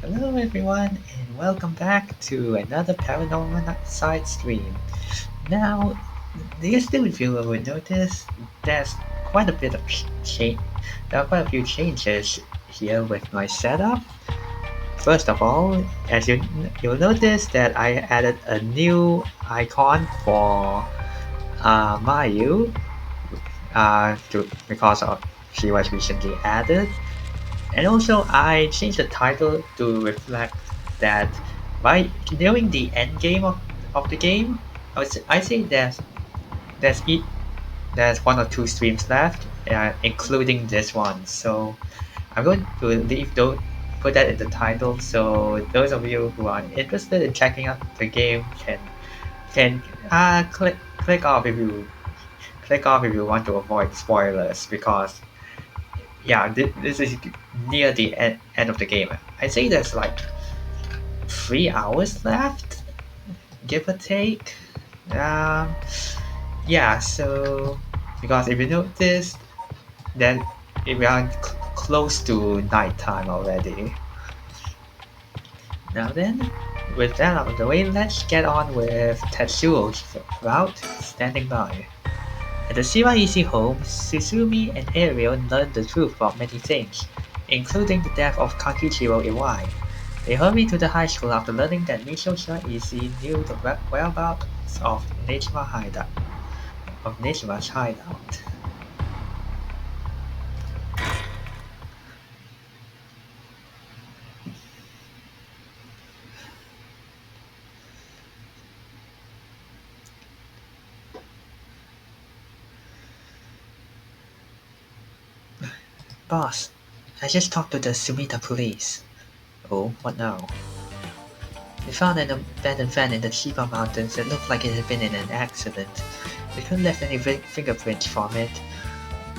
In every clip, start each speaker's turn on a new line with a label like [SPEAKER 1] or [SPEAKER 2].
[SPEAKER 1] Hello everyone and welcome back to another Paranormasight stream. Now, the esteemed viewer will notice there's quite a bit of change. There are quite a few changes here with my setup. First of all, as you'll notice that I added a new icon for Mayu because of she was recently added. And also, I changed the title to reflect that by nearing the end game of the game, I think there's e- there's one or two streams left, including this one. So I'm going to leave those put that in the title, so those of you who are interested in checking out the game can click off if you want to avoid spoilers because yeah, this is near the end of the game. I think there's like 3 hours left, give or take. Um, yeah, so because if you notice, then we are close to nighttime already. Now then, with that out of the way, let's get on with Tetsuo's route standing by. At the Shiraishi home, Susumi and Ariel learn the truth about many things, including the death of Kakichiro Iwai. They hurry to the high school after learning that Michiyo Shiraishi knew the whereabouts of Nejima's hideout. Boss, I just talked to the Sumida police. Oh, what now? They found an abandoned van in the Chiba Mountains that looked like it had been in an accident. They couldn't left any fingerprints from it,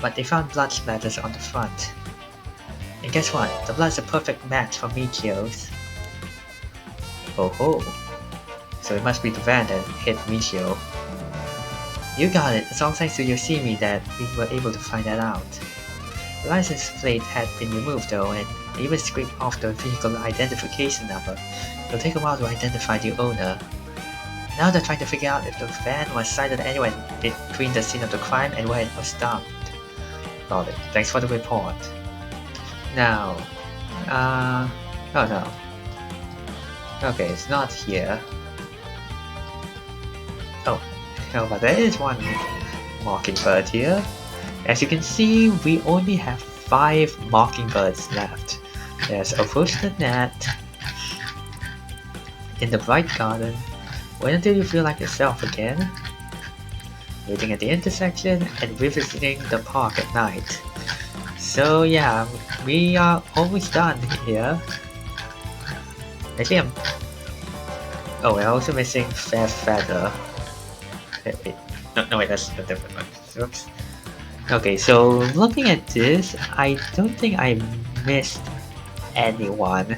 [SPEAKER 1] but they found blood splatters on the front. And guess what? The blood's a perfect match for Michio's. Oh ho. So it must be the van that hit Michio. You got it. It's all thanks to Yoshimi that we were able to find that out. The license plate had been removed though, and they even scraped off the vehicle identification number. It'll take a while to identify the owner. Now they're trying to figure out if the van was sighted anywhere between the scene of the crime and where it was dumped. Got it. Thanks for the report. Now, oh no. Okay, it's not here. Oh, no, but there is one mockingbird here. As you can see, we only have 5 mockingbirds left. There's a roasted gnat in the bright garden. Wait until you feel like yourself again. Waiting at the intersection and revisiting the park at night. So yeah, we are almost done here. Actually, oh, we're also missing Fair Feather. Wait. No, wait, that's a different one. Oops. Okay, so looking at this, I don't think I missed anyone.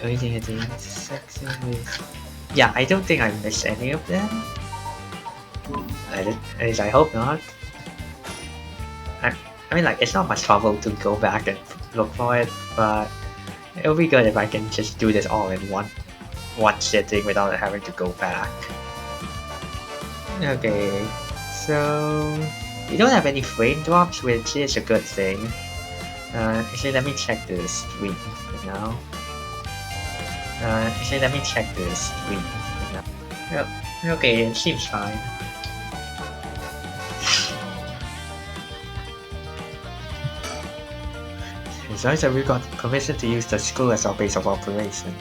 [SPEAKER 1] Waiting at the intersection with... Yeah, I don't think I missed any of them. At least I hope not. I mean, like, it's not much trouble to go back and look for it, but it'll be good if I can just do this all in one sitting without having to go back. Okay, so we don't have any frame drops, which is a good thing. Actually, let me check the stream for now. Actually, let me check the stream for now. Oh, okay, it seems fine. Besides that, we got permission to use the school as our base of operations.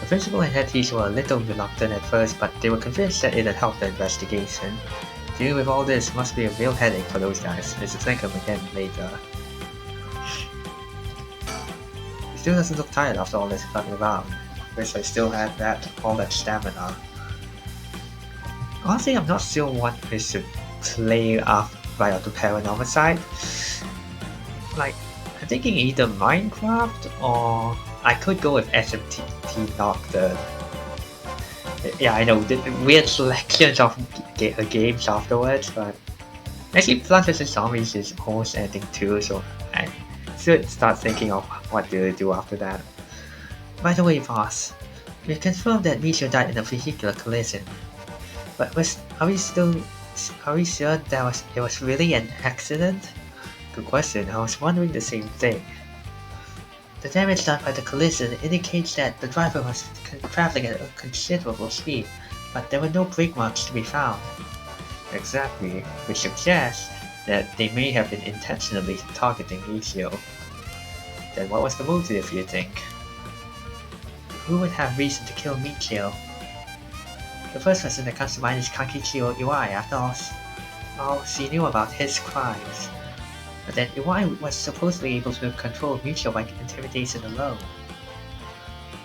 [SPEAKER 1] The principal and head teacher were a little reluctant at first, but they were convinced that it had helped the investigation. Dealing with all this must be a real headache for those guys. Let's thank them again later. He still doesn't look tired after all this fucking around. Wish I still had all that stamina. Honestly, I'm not sure what we should play right off the Paranormasight. Like, I'm thinking either Minecraft or I could go with SMT Nocturne. Yeah, I know, weird selections of games afterwards, but actually Plants vs Zombies is almost ending too, so should start thinking of what to do after that. By the way, boss, we confirmed that Michiyo died in a vehicular collision. But are we sure that it was really an accident? Good question. I was wondering the same thing. The damage done by the collision indicates that the driver was traveling at a considerable speed, but there were no brake marks to be found. Exactly, which suggests that they may have been intentionally targeting Michiyo. Then what was the motive, you think? Who would have reason to kill Michiyo? The first person that comes to mind is Kakichio Iwai. After all she knew about his crimes. But then Iwai was supposedly able to control Michiyo by intimidation alone.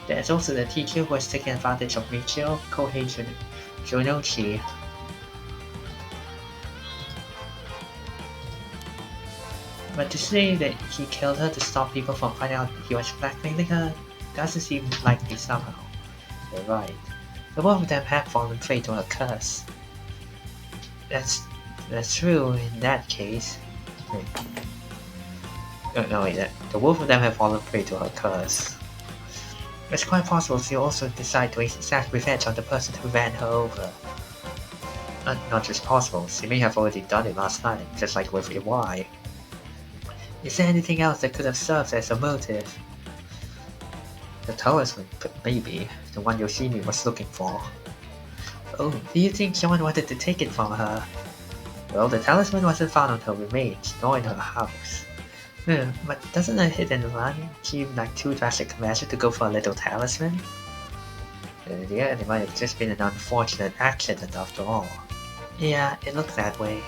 [SPEAKER 1] There's also the teacher who was taking advantage of Michiyo, Kohei Jonochi. But to say that he killed her to stop people from finding out he was blackmailing her doesn't seem likely somehow. You're right. The both of them had fallen prey to her curse. That's true in that case. Wait. No, wait, the both of them have fallen prey to her curse. It's quite possible she also decided to exact revenge on the person who ran her over. Not just possible, she may have already done it last night, just like with Iwai. Is there anything else that could have served as a motive? The talisman, maybe. The one Yoshimi was looking for. Oh, do you think someone wanted to take it from her? Well, the talisman wasn't found on her remains, nor in her house. But doesn't a hit and run seem like too drastic a measure to go for a little talisman? Yeah, it might have just been an unfortunate accident after all. Yeah, it looked that way.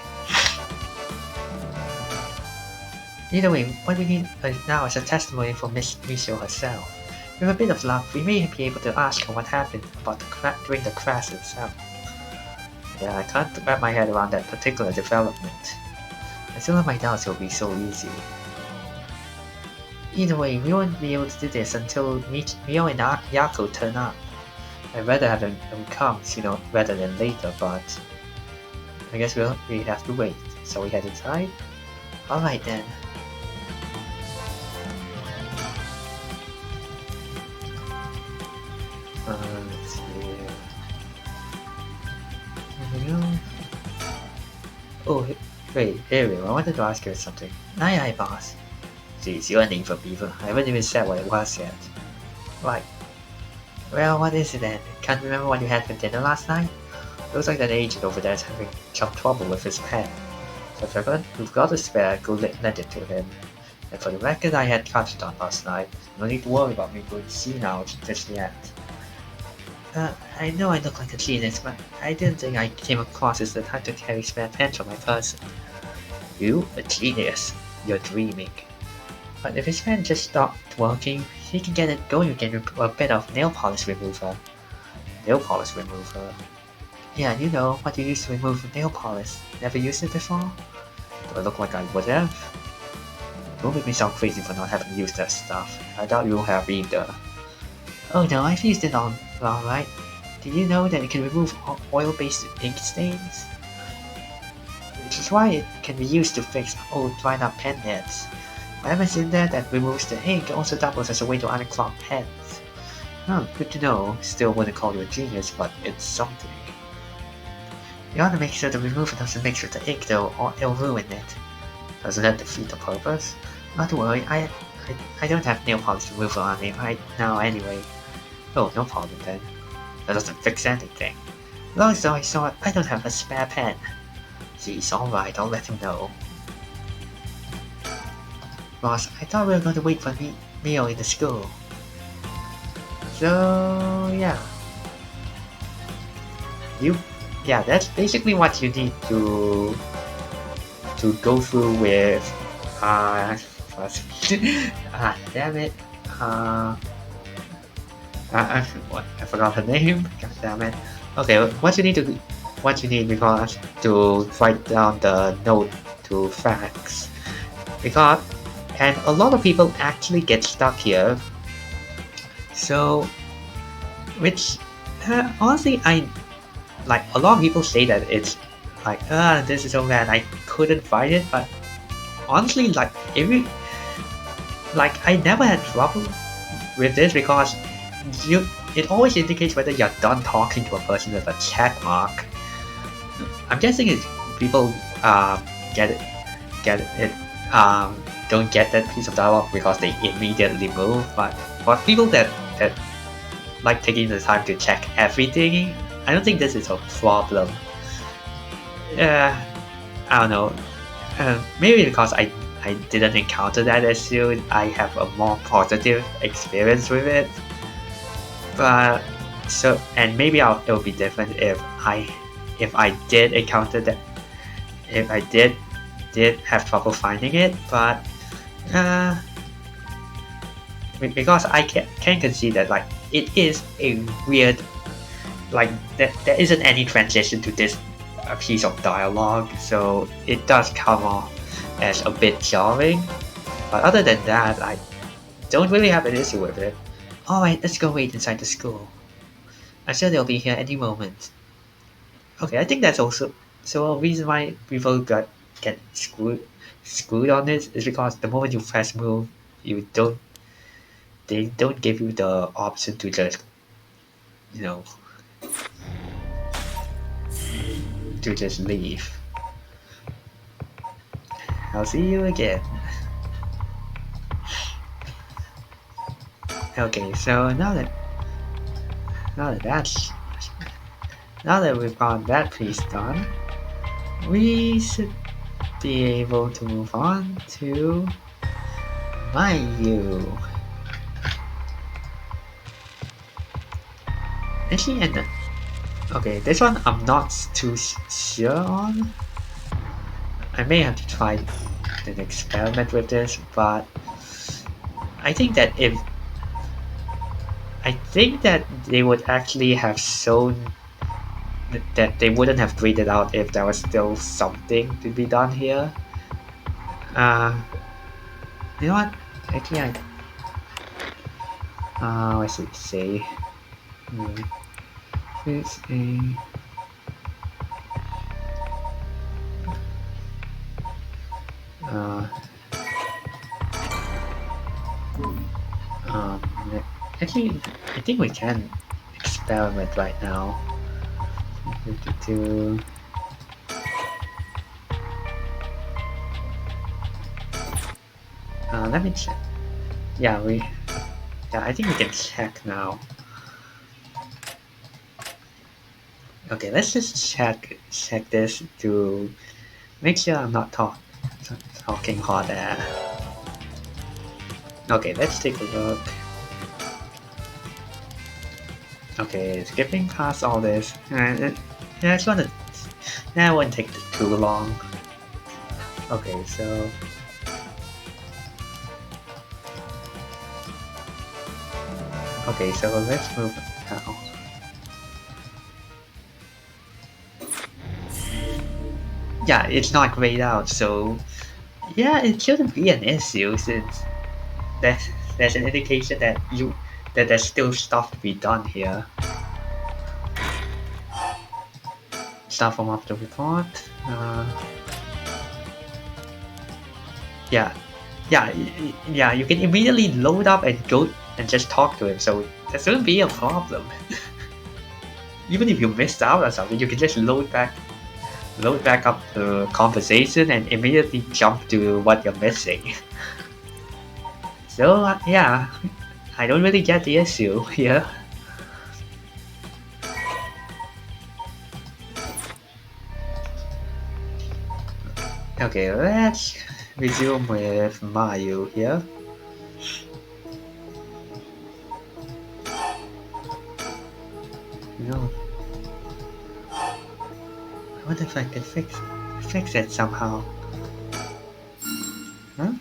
[SPEAKER 1] Either way, what we need now is a testimony from Miss Michiyo herself. With a bit of luck, we may be able to ask her what happened about during the crash itself. Yeah, I can't wrap my head around that particular development. I still have my doubts it'll be so easy. Either way, we won't be able to do this until Michiyo and Hihaku turn up. I'd rather have them come sooner rather than later, but I guess we have to wait. So we head inside? Alright then. Let's see. Oh, wait, Ariel, I wanted to ask you something. Aye, boss. Geez, your name for beaver. I haven't even said what it was yet. Right. Well, what is it then? Can't remember what you had for dinner last night? Looks like that agent over there is having some trouble with his pen. So if you've got a spare, go lend it to him. And for the record, I had touched on last night. No need to worry about me going senile just yet. I know I look like a genius, but I didn't think I came across as the type to carry spare pens on my person. You? A genius? You're dreaming. But if his pen just stopped working, he can get it going again with a bit of nail polish remover. Nail polish remover? Yeah, you know, what you use to remove nail polish. Never used it before? Do I look like I would have? Don't make me sound crazy for not having used that stuff. I doubt you have either. Oh no, I've used it alright. Did you know that it can remove oil-based ink stains? Which is why it can be used to fix old dried up pen heads. Whatever's in there that removes the ink also doubles as a way to unclog pens. Oh, good to know. Still wouldn't call you a genius, but it's something. You ought to make sure the remover doesn't mix with the ink though, or it'll ruin it. Doesn't that defeat the purpose? Not to worry, I don't have nail polish remover on me right now anyway. Oh, no problem then. That doesn't fix anything. As long as I saw it, I don't have a spare pen. Geez, alright, I'll let him know. Boss, I thought we were going to wait for Mio in the school. So, yeah. Yeah, that's basically what you need to go through with, damn it, I forgot her name, god damn it. Okay, what you need because to write down the note to fax. And a lot of people actually get stuck here. So, which, honestly, like, a lot of people say that it's like, this is so bad, I couldn't fight it, but honestly, like, like I never had trouble with this because it always indicates whether you're done talking to a person with a check mark. I'm guessing it's people get it get it don't get that piece of dialogue because they immediately move. But for people that like taking the time to check everything, I don't think this is a problem. I don't know. Maybe because I didn't encounter that issue, I have a more positive experience with it. But so, and maybe it'll be different if I did encounter that, if I did have trouble finding it. But because I can concede that like it is a weird, like there isn't any transition to this piece of dialogue, so it does come off as a bit jarring. But other than that, I don't really have an issue with it. Alright, let's go wait inside the school. I'm sure they'll be here any moment. Okay, I think that's also so a reason why people get screwed on this is because the moment you press move, they don't give you the option to just you know to just leave. I'll see you again. Okay, so now that we've got that piece done, we should be able to move on to Michiyo. Actually, and okay, this one I'm not too sure on. I may have to try an experiment with this, but I think that they would actually have shown that they wouldn't have graded out if there was still something to be done here. You know what? Actually, I should say, it's a actually, I think we can experiment right now. Let me check. Yeah, I think we can check now. Okay, let's just check this to make sure I'm not talking hot air. Okay, let's take a look. Okay, skipping past all this. That won't take too long. Okay, so let's move now. Yeah, it's not grayed out, so yeah, it shouldn't be an issue since there's an indication that there's still stuff to be done here. Stuff from up the report. Yeah, you can immediately load up and go and just talk to him, so there shouldn't be a problem. Even if you missed out on something, you can just load back up the conversation and immediately jump to what you're missing. So yeah, I don't really get the issue here. Okay, let's resume with Michiyo here. No. I wonder if I can fix it somehow. Huh?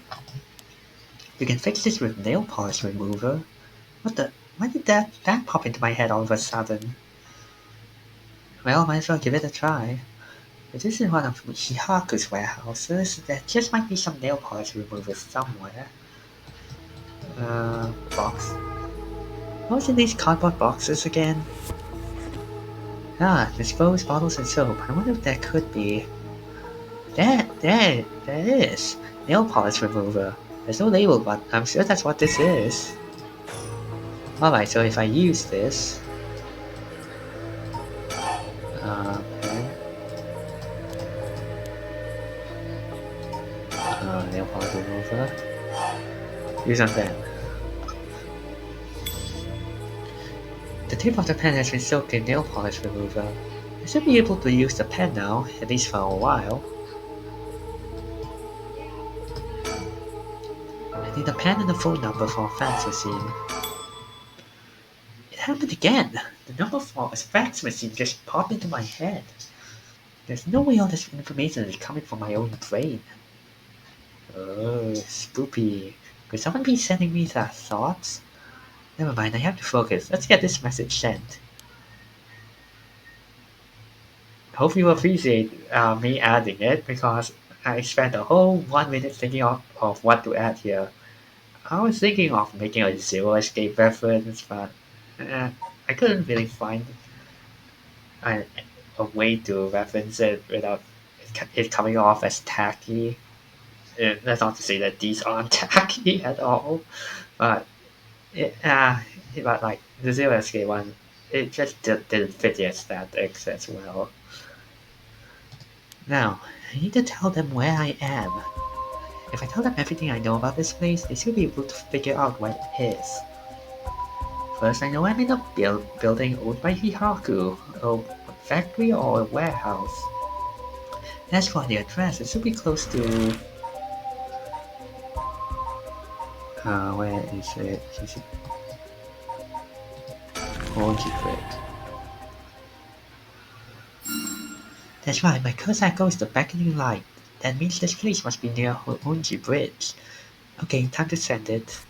[SPEAKER 1] You can fix this with nail polish remover? What the? Why did that pop into my head all of a sudden? Well, might as well give it a try. If this is one of Hihaku's warehouses, there just might be some nail polish remover somewhere. Box. What was in these cardboard boxes again? Disposed bottles and soap. I wonder if that could be... There it is! Nail polish remover. There's no label, but I'm sure that's what this is. Alright, so if I use this... pen... nail polish remover... Use on pen. The tip of the pen has been soaked in nail polish remover. I should be able to use the pen now, at least for a while. I need a pen and a phone number for a fax machine. It happened again! The number for a fax machine just popped into my head. There's no way all this information is coming from my own brain. Oh, spoopy. Could someone be sending me their thoughts? Never mind, I have to focus. Let's get this message sent. Hope you appreciate me adding it, because I spent a whole 1 minute thinking of what to add here. I was thinking of making a Zero Escape reference, but I couldn't really find a, a way to reference it without it coming off as tacky. That's not to say that these aren't tacky at all, but but like the Zero Escape one, it just didn't fit the aesthetics as well. Now, I need to tell them where I am. If I tell them everything I know about this place, they should be able to figure out what it is. First, I know I'm in a building owned by Hihaku, a factory or a warehouse. As for the address, it should be close to... where is it? Is it... Grid. That's right, my cursor goes the beckoning light. That means this place must be near Honji Bridge. Okay, time to send it.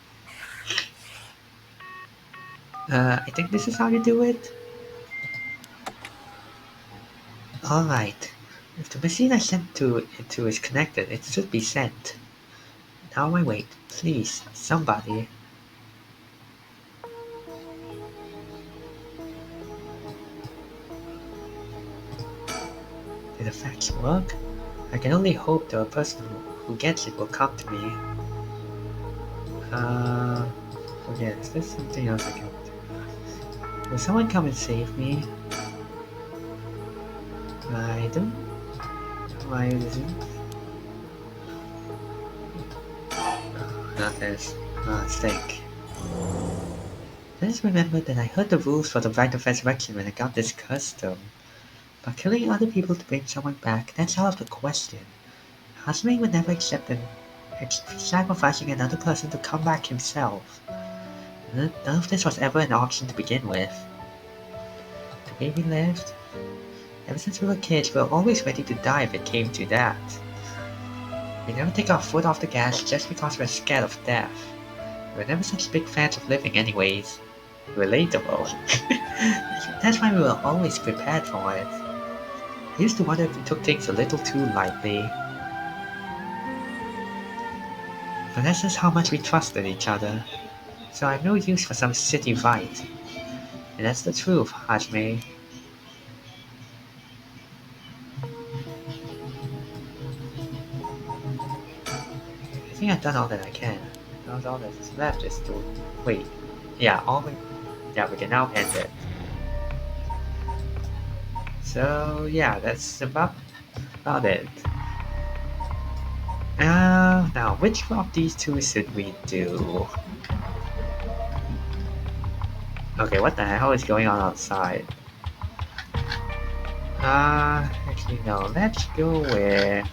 [SPEAKER 1] I think this is how you do it. Alright. If the machine I sent to is connected, it should be sent. Now I wait. Please, somebody. Did the fax work? I can only hope the person who gets it will come to me. Okay, is there something else I can do? Will someone come and save me? I don't... Why is it? Not this. Mistake. I just remembered that I heard the rules for the right of resurrection when I got this custom. But killing other people to bring someone back, that's out of the question. Hasme would never accept sacrificing another person to come back himself. None of this was ever an option to begin with. The way we lived, ever since we were kids, we were always ready to die if it came to that. We never take our foot off the gas just because we're scared of death. We're never such big fans of living anyways. Relatable. That's why we were always prepared for it. I used to wonder if we took things a little too lightly. But that's just how much we trusted each other. So I have no use for some city fight. And that's the truth, Hajime. I think I've done all that I can. Now all that's left is to... Wait. Yeah, we can now end it. So yeah, that's about it. Now which of these two should we do? Okay, what the hell is going on outside? Actually no, let's go with...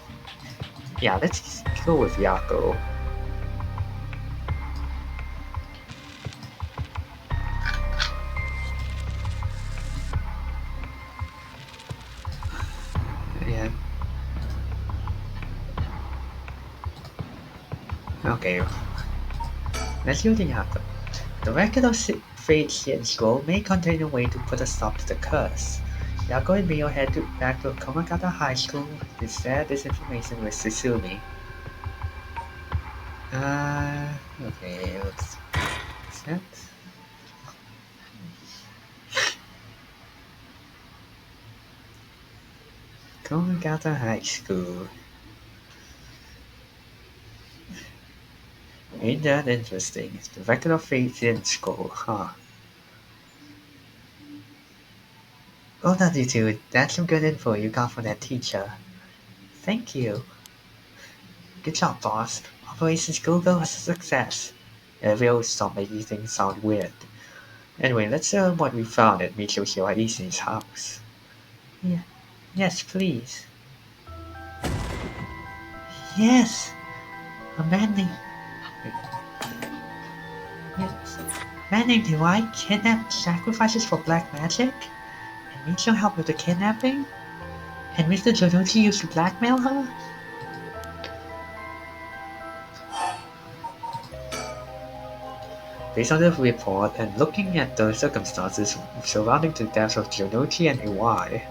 [SPEAKER 1] Yeah, let's go with Yako. Yeah. Okay. Let's see what Yako. The record of Fate Shin's goal may contain a way to put a stop to the curse. Yako and Mio head back to Komagata High School to share this information with Susumi. Okay, let's set. Komagata High School. Ain't that interesting? The record of faith in school, huh? Well done, you two. That's some good info you got from that teacher. Thank you. Good job, boss. Operation Schoolgirl was a success. We'll stop making things sound weird. Anyway, let's learn what we found at Michiyo Hihaku's house. Yeah. Yes, please. Yes! A man named... Yes. A man named Dwight kidnapped sacrifices for black magic? And Michiyo helped with the kidnapping? And Mr. Jonuchi used to blackmail her? Based on the report and looking at the circumstances surrounding the deaths of Jonuchi and Iwai,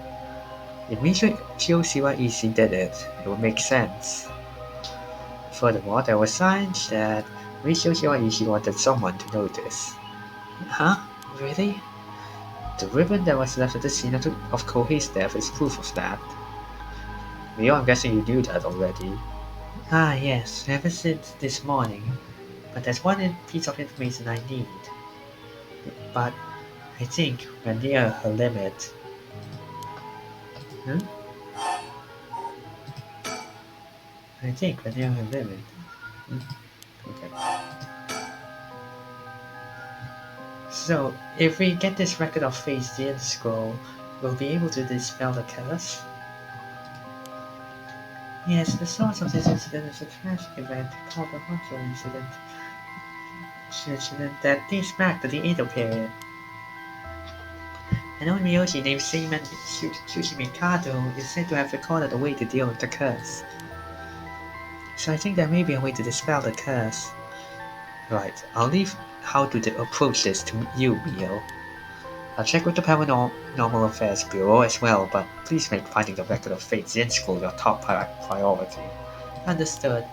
[SPEAKER 1] if Michio Shiwaishi did it, it would make sense. Furthermore, there were signs that Michio Shiwaishi wanted someone to know this. Huh? Really? The ribbon that was left at the scene of Kohei's death is proof of that. Mio, I'm guessing you knew that already. Ah yes, ever since this morning. But there's one piece of information I need. But I think we're near her limit. Hmm? I think we're near her limit. Hmm? Okay. So, if we get this record of Fate's Yin scroll, we'll be able to dispel the curse? Yes, the source of this incident is a tragic event called the Macho incident. An incident that dates back to the Edo period. An old Miyoshi named Seaman Tsushimikado is said to have recorded a way to deal with the curse. So I think there may be a way to dispel the curse. Right, I'll leave how to approach this to you, Mio. I'll check with the Paranormal Affairs Bureau as well, but please make finding the record of Fate's in school your top priority. Understood.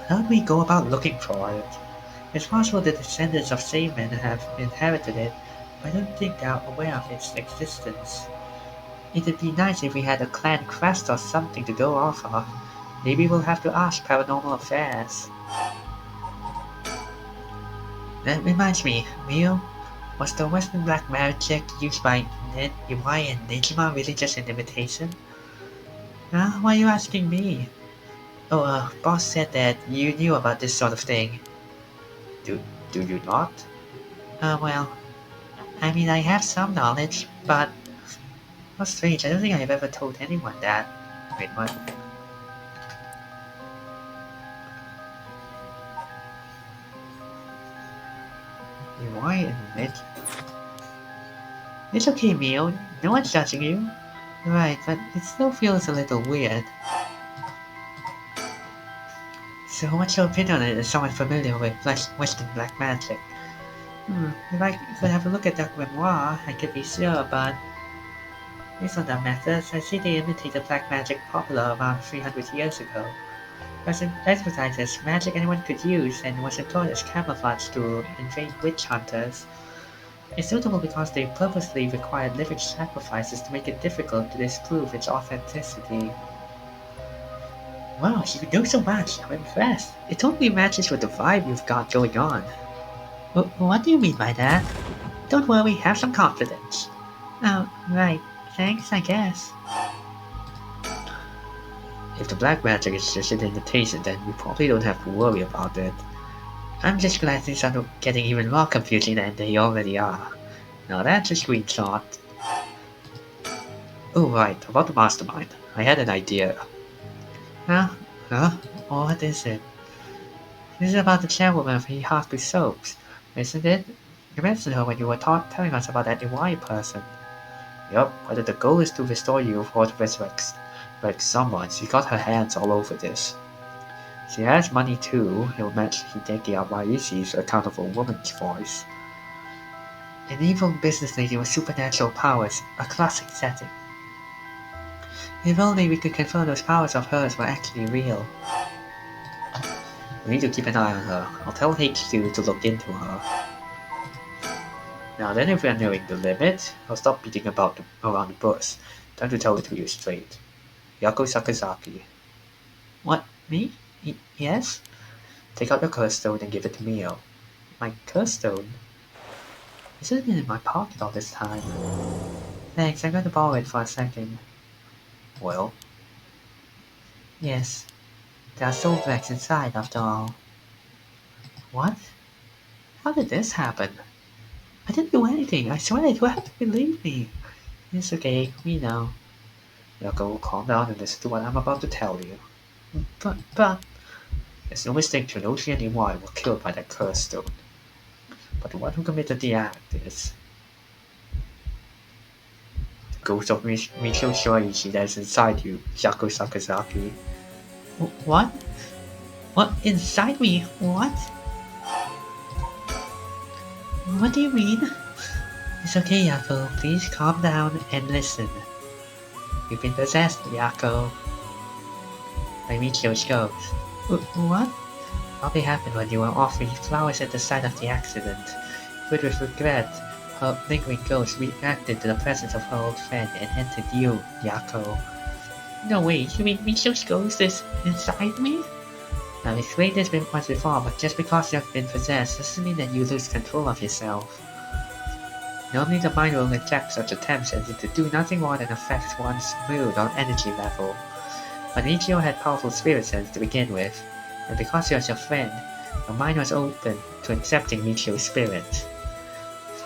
[SPEAKER 1] How do we go about looking for it? It's possible the descendants of Saimen have inherited it, but I don't think they are aware of its existence. It'd be nice if we had a clan crest or something to go off of. Maybe we'll have to ask Paranormal Affairs. That reminds me, Mio, was the Western black magic used by Iwai and Nejima really just an imitation? Huh? Why are you asking me? Oh, boss said that you knew about this sort of thing. Do, do you not? Well, I mean, I have some knowledge, but... How strange, I don't think I've ever told anyone that. Wait, what? Iwai and Nejima? It's okay, Mio. No one's judging you. Right, but it still feels a little weird. So what's your opinion on it as someone familiar with Western black magic? If I could have a look at that grimoire, I could be sure, but... Based on their methods, I see they imitated black magic popular around 300 years ago. It was advertised as magic anyone could use and was employed as camouflage to invade witch hunters. It's notable because they purposely required living sacrifices to make it difficult to disprove its authenticity. Wow, you know so much. I'm impressed. It totally matches with the vibe you've got going on. What do you mean by that? Don't worry, have some confidence. Oh, right. Thanks, I guess. If the black magic is just an imitation, then we probably don't have to worry about it. I'm just glad things are getting even more confusing than they already are. Now that's a screenshot. Oh right, about the mastermind. I had an idea. Huh? Huh? What is it? This is about the chairwoman of Hihaku Soaps, isn't it? You mentioned her when you were telling us about that Iwai person. Yup, whether the goal is to restore you or to resurrect someone, she got her hands all over this. She has money too, it will match Hideki Awaishi's account of a woman's voice. An evil business lady with supernatural powers, a classic setting. If only we could confirm those powers of hers were actually real. We need to keep an eye on her. I'll tell HQ to look into her. Now then, if we are nearing the limit, I'll stop beating around the bush. Time to tell it to you straight. Yako Sakazaki. What, me? Yes? Take out your curse stone and give it to Mio. My curse stone? It's been in my pocket all this time. Thanks, I'm going to borrow it for a second. Well? Yes, there are soul wrecks inside after all. What? How did this happen? I didn't do anything, I swear you have to believe me. It's okay, we know. Yoko, calm down and listen to what I'm about to tell you. But... There's no mistake, Tsunoshi and Iwai were killed by that curse stone. But the one who committed the act is... the ghost of Michiyo Shoichi that is inside you, Yaku Sakazaki. What? What? Inside me? What? What do you mean? It's okay, Yako. Please calm down and listen. You've been possessed, Yako. By Michiyo's ghost. What? Probably happened when you were offering flowers at the site of the accident. Filled with regret, her lingering ghost reacted to the presence of her old friend and entered you, Yako. No way, you mean Michiyo's ghost is inside me? I've explained this once before, but just because you've been possessed doesn't mean that you lose control of yourself. Normally the mind will reject such attempts as if to do nothing more than affect one's mood or energy level. But Michiyo had powerful spirit sense to begin with, and because he was your friend, your mind was open to accepting Michiyo's spirit.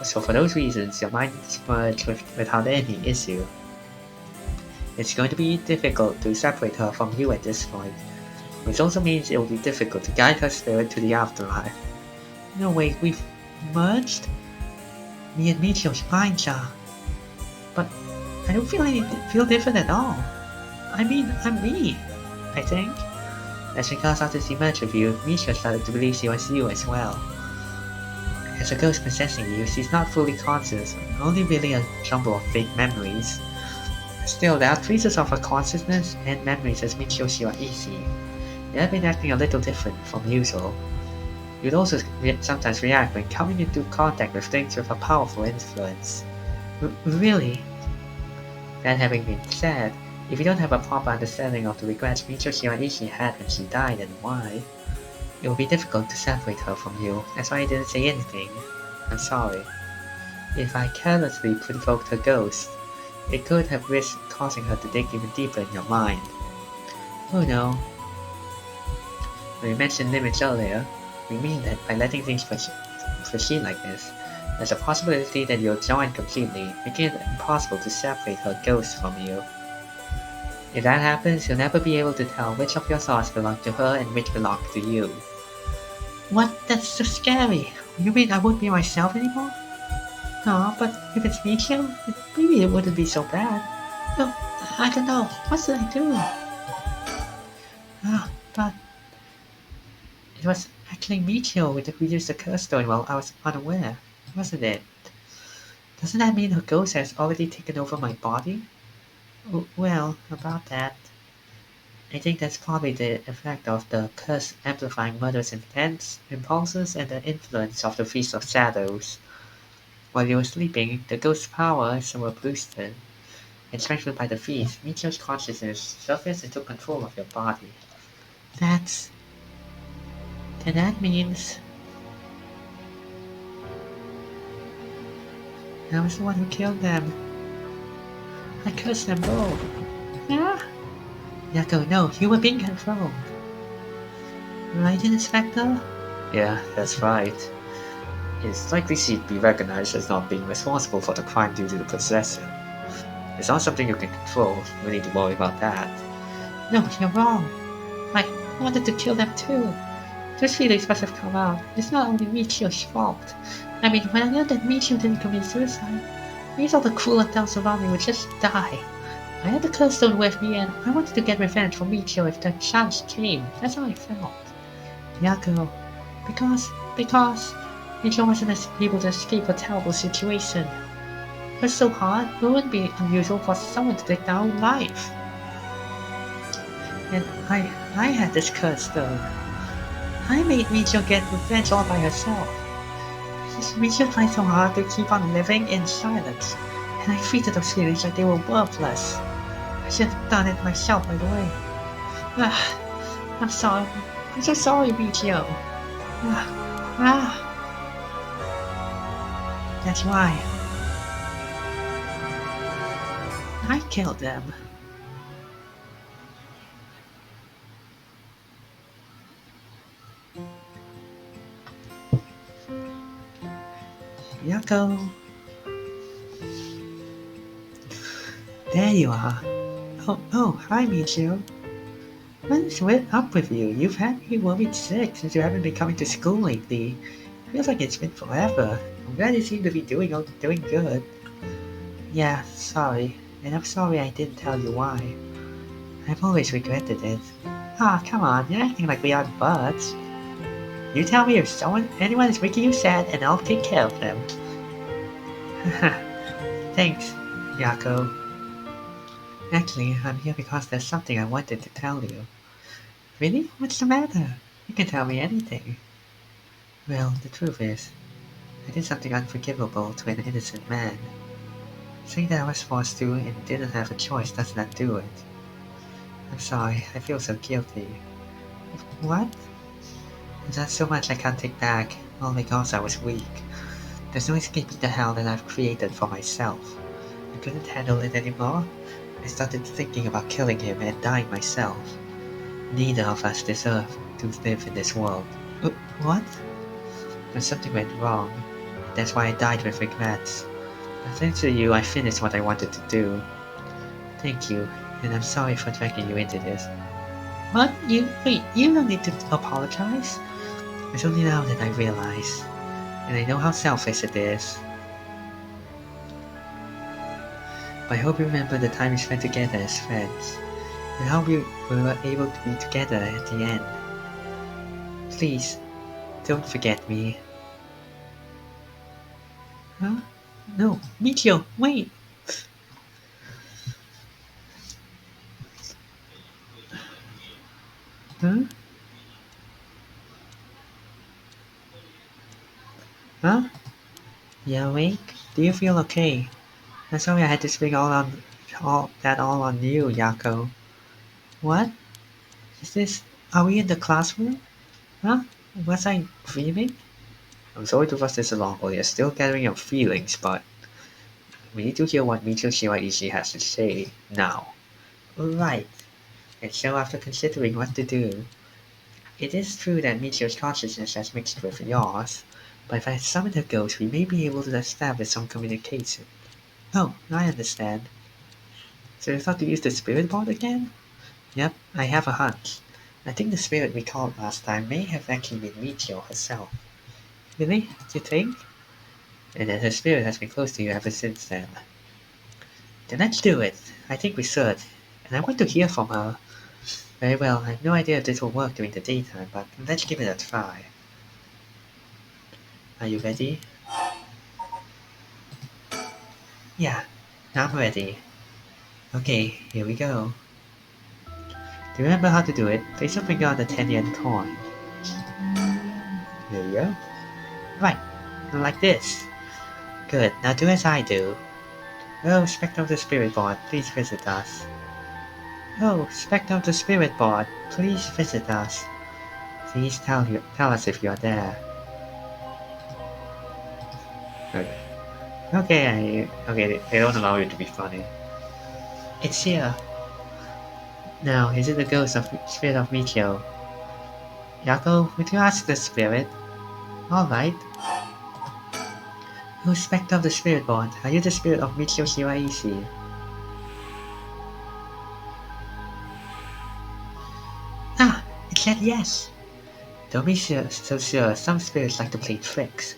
[SPEAKER 1] So for those reasons, your mind is merged without any issue. It's going to be difficult to separate her from you at this point, which also means it will be difficult to guide her spirit to the afterlife. No way, we've merged? Me and Michiyo's minds are. But I don't feel different at all. I mean, I'm me, I think. That's because after she met with you, Michiyo started to believe she was you as well. As a ghost possessing you, she's not fully conscious, only really a jumble of fake memories. Still, there are traces of her consciousness and memories as Michiyo Shiraishi. They have been acting a little different from usual. You'd also sometimes react when coming into contact with things with a powerful influence. Really? That having been said, if you don't have a proper understanding of the regrets Michiyo Shiraishi had when she died and why, it will be difficult to separate her from you. That's why I didn't say anything. I'm sorry. If I carelessly provoked her ghost, it could have risked causing her to dig even deeper in your mind. Oh no. When we mentioned limits earlier, we mean that by letting things proceed like this, there's a possibility that you'll join completely, making it impossible to separate her ghost from you. If that happens, you'll never be able to tell which of your thoughts belong to her and which belong to you. What? That's so scary! You mean I won't be myself anymore? No, but if it's Michiyo, maybe it wouldn't be so bad. No, I don't know. What should I do? But... it was actually Michiyo who used the curse stone while I was unaware, wasn't it? Doesn't that mean her ghost has already taken over my body? Well, about that, I think that's probably the effect of the curse amplifying murderous intents, impulses, and the influence of the Feast of Shadows. While you were sleeping, the ghost's powers were boosted, and strengthened by the feast, Michiyo's consciousness surfaced and took control of your body. Then that means... I was the one who killed them. I cursed them both. Yeah? Yako, no, you were being controlled. Right, Inspector? Yeah, that's right. It's likely she'd be recognized as not being responsible for the crime due to the possession. It's not something you can control, you need to worry about that. No, you're wrong. I wanted to kill them too. Those feelings must have come out. It's not only Michiyo's fault. I mean, when I learned that Michiyo didn't commit suicide, I thought the cruel adults around me would just die. I had the curse stone with me and I wanted to get revenge for Michiyo if the chance came. That's how I felt. Yako, because Michiyo wasn't able to escape a terrible situation. It was so hard, it wouldn't be unusual for someone to take their own life. And I had this curse stone. I made Michiyo get revenge all by herself. Michiyo tried so hard to keep on living in silence, and I treated those feelings like they were worthless. I should have done it myself right away. I'm sorry. I'm so sorry, Michiyo. That's why. I killed them. Yako. There you are. Oh, hi, Michiyo. What is up with you? You've had me worried sick since you haven't been coming to school lately. Feels like it's been forever. I'm glad you seem to be doing good. Yeah, sorry. And I'm sorry I didn't tell you why. I've always regretted it. Ah, come on, you're acting like we aren't buds. You tell me if anyone is making you sad and I'll take care of them. Thanks, Yako. Actually, I'm here because there's something I wanted to tell you. Really? What's the matter? You can tell me anything. Well, the truth is, I did something unforgivable to an innocent man. Saying that I was forced to and didn't have a choice does not do it. I'm sorry, I feel so guilty. What? There's so much I can't take back, all because I was weak. There's no escaping the hell that I've created for myself. I couldn't handle it anymore. I started thinking about killing him and dying myself. Neither of us deserve to live in this world. What? But something went wrong. That's why I died with regrets. But thanks to you, I finished what I wanted to do. Thank you, and I'm sorry for dragging you into this. What? Wait, you don't need to apologize? It's only now that I realize. And I know how selfish it is. But I hope you remember the time we spent together as friends. And how we were able to be together at the end. Please, don't forget me. Huh? No, Michiyo, wait! Huh? Huh? You awake? Do you feel okay? I'm sorry I had to spring all on you, Yako. What? Is this... Are we in the classroom? Huh? Was I dreaming? I'm sorry to rush this along while you're still gathering your feelings, but we need to hear what Michiyo Shiraishi has to say now. Right. And so after considering what to do, it is true that Michiyo's consciousness has mixed with yours, but if I summon the ghost, we may be able to establish some communication. Oh, I understand. So you thought to use the spirit board again? Yep, I have a hunch. I think the spirit we called last time may have actually been Michiyo herself. Really? Do you think? And that her spirit has been close to you ever since then. Then let's do it. I think we should. And I want to hear from her. Very well, I have no idea if this will work during the daytime, but let's give it a try. Are you ready? Yeah, I'm ready. Okay, here we go. Do you remember how to do it? Place your finger on the 10-yen coin. There you go. Right, like this. Good, now do as I do. Oh, Spectre of the Spirit Board, please visit us. Oh, Spectre of the Spirit Board, please visit us. Please tell us if you're there. Okay, they don't allow you to be funny. It's here. Now, is it the ghost of spirit of Michiyo? Yako, would you ask the spirit? Alright. Oh, Spectre of the Spirit Board, are you the spirit of Michiyo Shiraishi? Ah, it said yes. Don't be so sure, some spirits like to play tricks.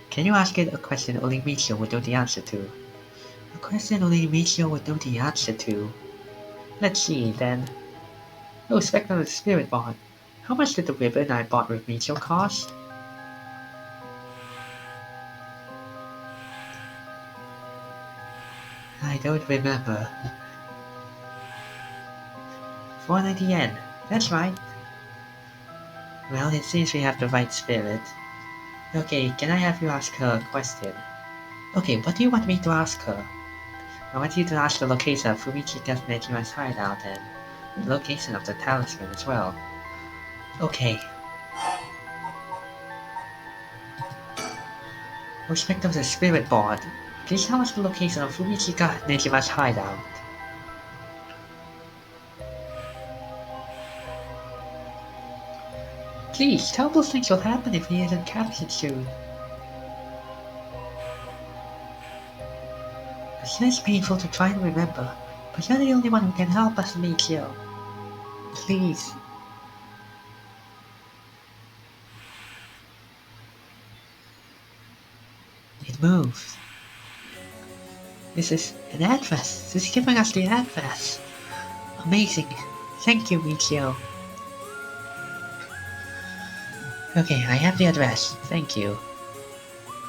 [SPEAKER 1] Can you ask it a question only Michiyo would know the answer to? A question only Michiyo would know the answer to. Let's see, then. Oh, Spectre of the Spirit Board, how much did the ribbon I bought with Michiyo cost? I don't remember. 490 yen, that's right. Well, it seems we have the right spirit. Okay, can I have you ask her a question? Okay, what do you want me to ask her? I want you to ask the location of Fumichika Nejima's hideout and the location of the talisman as well. Okay. Respect of the spirit board. Please tell us the location of Fumichika Nejima's hideout. Please, terrible things will happen if he isn't captured soon. It's less painful to try to remember, but you're the only one who can help us, Michiyo. Please. It moves. This is an address. This is giving us the address. Amazing. Thank you, Michiyo. Okay, I have the address. Thank you.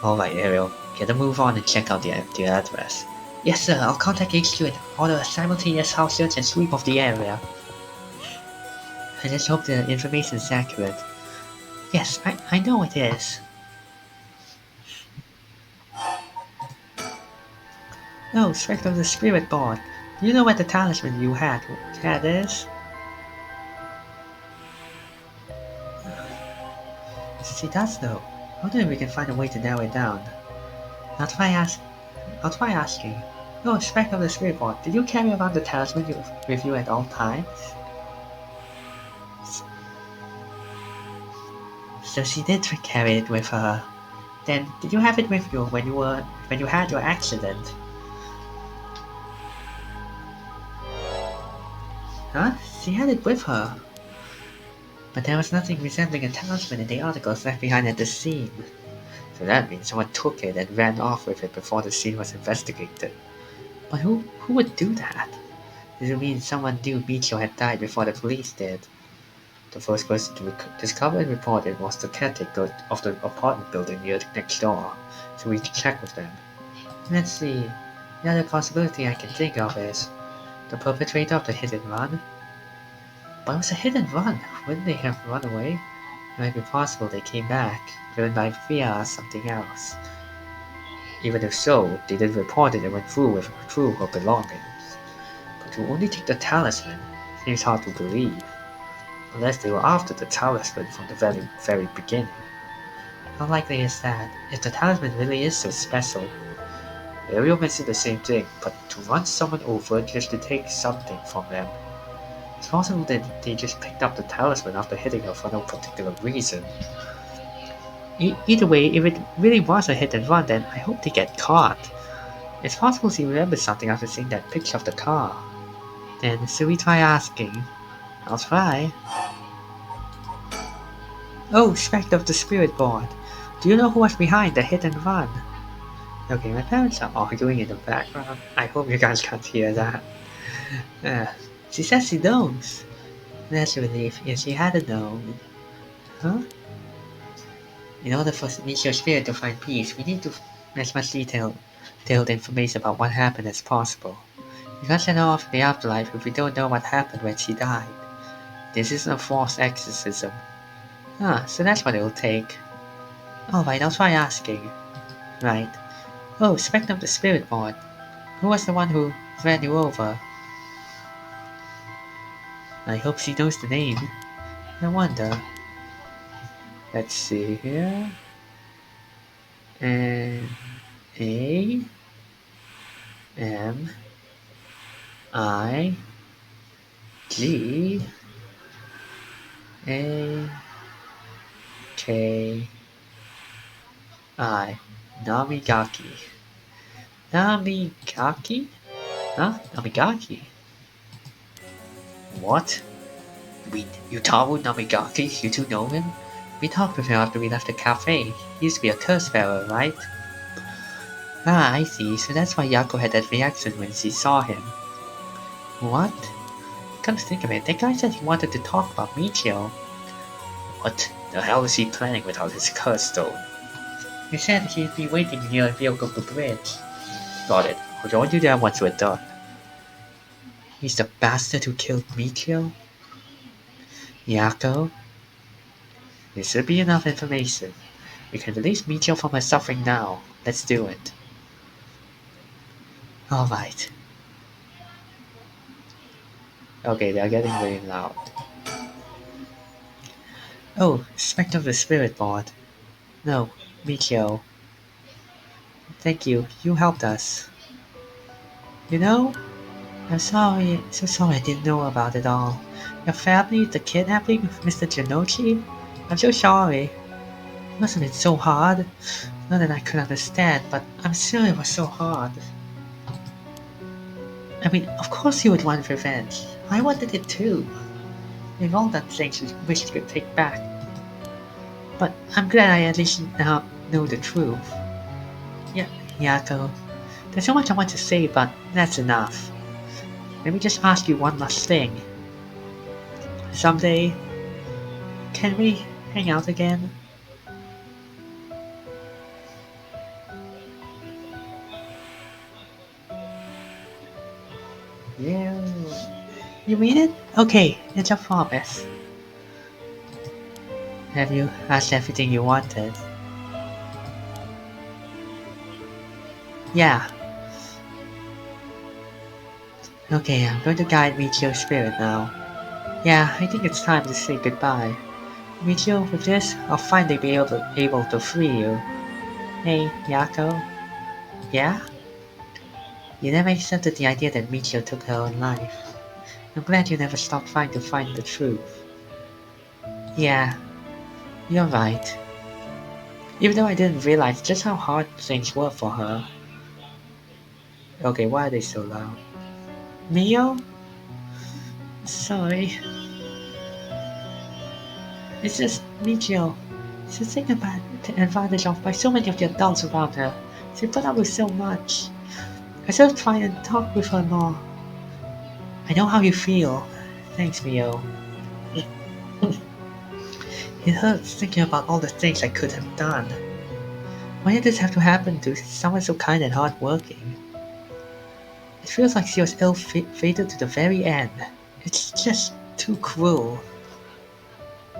[SPEAKER 1] Alright, Ariel. Get a move on and check out the address. Yes, sir. I'll contact HQ and order a simultaneous house search and sweep of the area. I just hope the information is accurate. Yes, I know it is. Oh, strength of the spirit board. Do you know what the talisman you had is? She does know. I wonder if we can find a way to narrow it down. I'll try asking. Oh, strength of the spirit board. Did you carry around the talisman with you at all times? So she did carry it with her. Then, did you have it with you when you had your accident? Huh? She had it with her. But there was nothing resembling a talisman in the articles left behind at the scene. So that means someone took it and ran off with it before the scene was investigated. But who would do that? Does it mean someone knew Michiyo had died before the police did? The first person to discover and report it was the caretaker of the apartment building next door, so we checked with them. Let's see. The other possibility I can think of is the perpetrator of the hit and run. But it was a hit and run. Wouldn't they have run away? It might be possible they came back, driven by fear or something else. Even if so, they didn't report it and went through her belongings. But to only take the talisman seems hard to believe. Unless they were after the talisman from the very beginning. How likely is that, if the talisman really is so special? Ariel mentioned the same thing, but to run someone over just to take something from them. It's possible that they just picked up the talisman after hitting her for no particular reason. Either way, if it really was a hit and run, then I hope they get caught. It's possible she remembers something after seeing that picture of the car. Then, should we try asking? I'll try. Oh, Spectre of the Spirit Board. Do you know who was behind the hit and run? Okay, my parents are arguing in the background. I hope you guys can't hear that. She says she knows. That's a relief if she hadn't known. Huh? In order for Michiyo's spirit to find peace, we need to as much detailed information about what happened as possible. We can't send her off in the afterlife if we don't know what happened when she died. This isn't a forced exorcism. So that's what it'll take. Alright, I'll try asking. Right. Oh, Spectre of the Spirit Board. Who was the one who ran you over? I hope she knows the name. I wonder. Let's see here. A M I G A K I. Namigaki. Namigaki? Huh? Namigaki? What? You talk with Namigaki? You two know him? We talked with him after we left the cafe. He used to be a curse bearer, right? I see. So that's why Yako had that reaction when she saw him. What? Come to think of it, that guy said he wanted to talk about Michiyo. What the hell is he planning without his curse stone? He said he'd be waiting near the Ryogoku Bridge. Got it. I'll join you there once we're done. He's the bastard who killed Michiyo? Yako? This should be enough information. We can release Michiyo from her suffering now. Let's do it. Alright. Okay, they're getting very loud. Oh, Spectre of the Spirit Board. No, Michiyo. Thank you. You helped us. You know, I'm sorry. So sorry I didn't know about it all. Your family, the kidnapping of Mr. Janochi? I'm so sorry. It must have been so hard. Not that I could understand, but I'm sure it was so hard. I mean, of course you would want revenge. I wanted it too. We've all done things we wish we could take back. But I'm glad I at least now know the truth. Yeah, Yako. There's so much I want to say, but that's enough. Let me just ask you one last thing. Someday, can we hang out again? Yeah. You mean it? Okay, it's a promise. Have you asked everything you wanted? Yeah. Okay, I'm going to guide Michio's spirit now. Yeah, I think it's time to say goodbye. Michio, with this, I'll finally be able to free you. Hey, Yako? Yeah? You never accepted the idea that Michio took her own life. I'm glad you never stopped trying to find the truth. Yeah, you're right. Even though I didn't realize just how hard things were for her. Okay, why are they so loud? Mio? Sorry. It's just Michio. She's taken advantage of by so many of the adults around her. She put up with so much. I should try and talk with her more. I know how you feel. Thanks, Mio. It hurts thinking about all the things I could have done. Why did this have to happen to someone so kind and hardworking? It feels like she was ill-fated to the very end. It's just too cruel.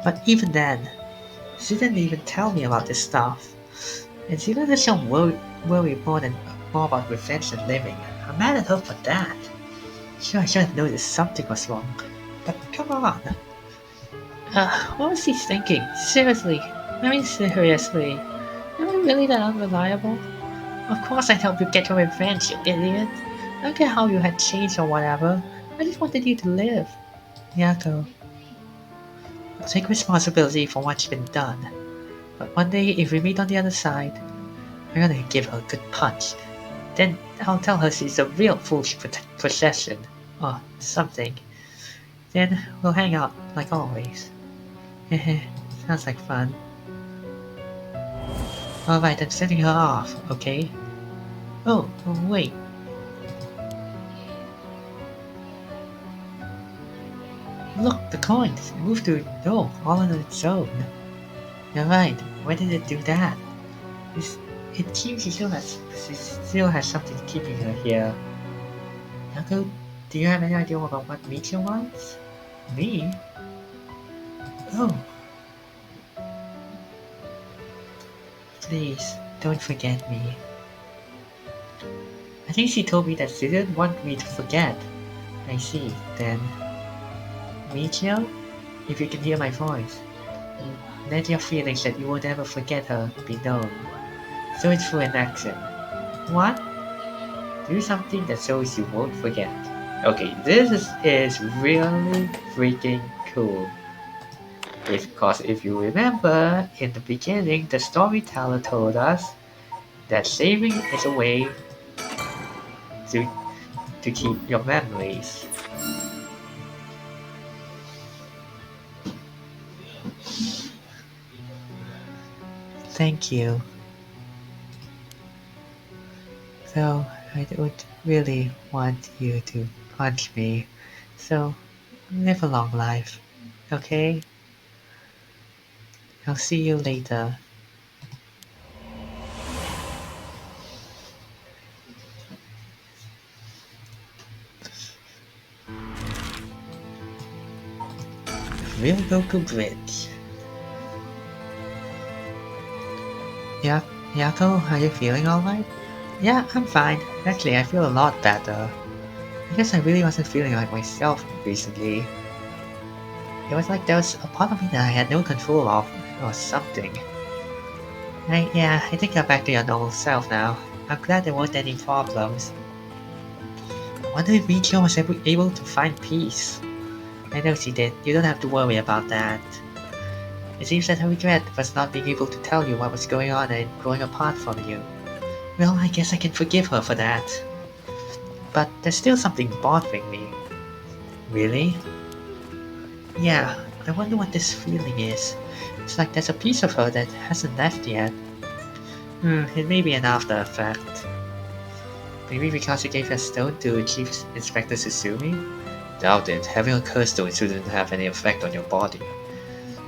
[SPEAKER 1] But even then, she didn't even tell me about this stuff. And she doesn't show worry more about revenge than living. I'm mad at her for that. Sure, I should have noticed something was wrong. But come on. What was he thinking? Seriously. I mean seriously. Am I really that unreliable? Of course I'd help you get your revenge, you idiot. I don't care how you had changed or whatever. I just wanted you to live. Yako, I'll take responsibility for what's been done. But one day, if we meet on the other side, I'm gonna give her a good punch. Then I'll tell her she's a real foolish possession. Or something. Then we'll hang out like always. Hehe, sounds like fun. Alright, I'm sending her off, okay? Oh, wait. Look, the coins! It moved to no, all on its own. You're right, why did it do that? It seems she still has something keeping her here. Yako, do you have any idea about what Michio wants? Me? Oh, please, don't forget me. I think she told me that she didn't want me to forget. I see, then. Michio? If you can hear my voice, let your feelings that you will never forget her be known. Show it through an action. What? Do something that shows you won't forget. Okay, this is really freaking cool. Because if you remember, in the beginning, the storyteller told us that saving is a way to, to keep your memories. Thank you. So, I would really want you to punch me. So, live a long life. Okay? I'll see you later. Real Goku Bridge. Yeah, Yako, are you feeling alright? Yeah, I'm fine. Actually, I feel a lot better. I guess I really wasn't feeling like myself recently. It was like there was a part of me that I had no control of, or something. I think you're back to your normal self now. I'm glad there weren't any problems. I wonder if Michiyo was able to find peace. I know she did. You don't have to worry about that. It seems that her regret was not being able to tell you what was going on and growing apart from you. Well, I guess I can forgive her for that. But there's still something bothering me. Really? Yeah, I wonder what this feeling is. It's like there's a piece of her that hasn't left yet. It may be an after effect. Maybe because you gave her stone to Chief Inspector Susumi? Doubt it. Having a curse stone shouldn't have any effect on your body.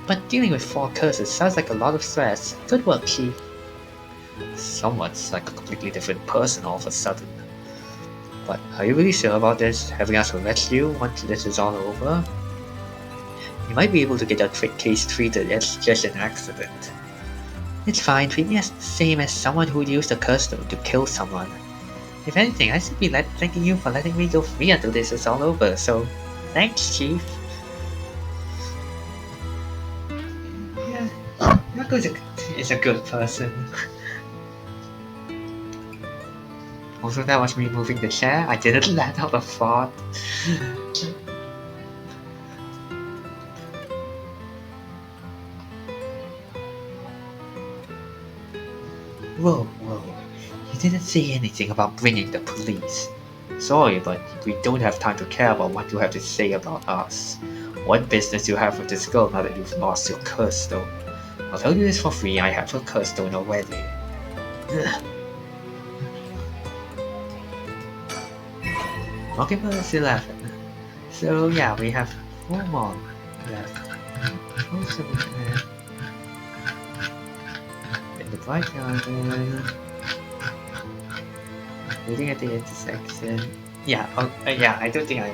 [SPEAKER 1] But dealing with 4 curses sounds like a lot of stress. Good work, Chief. Someone's like a completely different person all of a sudden. But are you really sure about this? Having us arrest you once this is all over? You might be able to get your case treated as just an accident. It's fine, treat me as the same as someone who used a curse stone to kill someone. If anything, I should be thanking you for letting me go free until this is all over, so thanks, Chief. Yeah, Yaku is a good person. Also, that was me moving the chair. I didn't let out a fart. Whoa. You didn't say anything about bringing the police. Sorry, but we don't have time to care about what you have to say about us. What business you have with this girl now that you've lost your curse stone? I'll tell you this for free, I have her curse stone already. Okay, but it's 11. So yeah, we have 4 more left. Also, in the bright garden. Waiting at the intersection. Yeah, I don't think I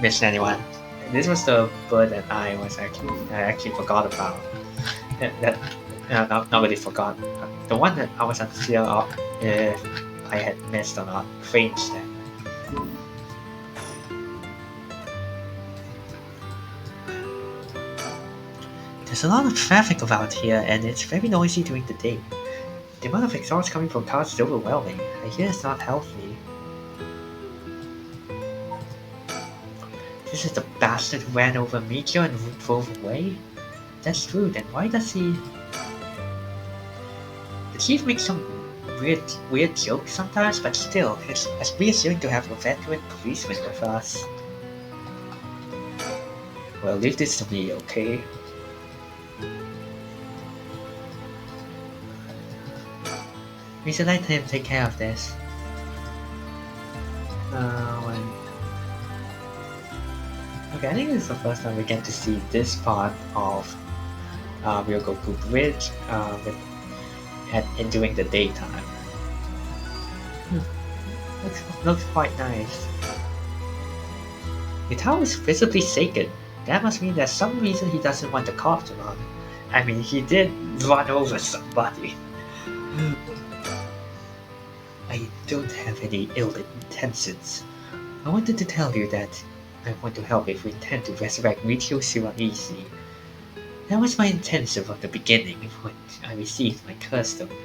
[SPEAKER 1] missed anyone. This was the bird that I actually forgot about. Not really forgot. The one that I was unsure of if I had missed or not. Fringed then. There's a lot of traffic around here, and it's very noisy during the day. The amount of exhaust coming from cars is overwhelming. I hear it's not healthy. This is the bastard who ran over Michiyo and drove away? That's true, then why does he... The chief makes some weird jokes sometimes, but still, it's reassuring to have a veteran policeman with us. Well, leave this to me, okay? We should let him take care of this. Okay, I think this is the first time we get to see this part of Ryogoku Bridge during the daytime. Looks quite nice. The tower is visibly shaken. That must mean there's some reason he doesn't want the cops around. I mean, he did run over somebody. I don't have any ill intentions. I wanted to tell you that I want to help if we intend to resurrect Michiyo Shiraishi. That was my intention from the beginning when I received my curse stone.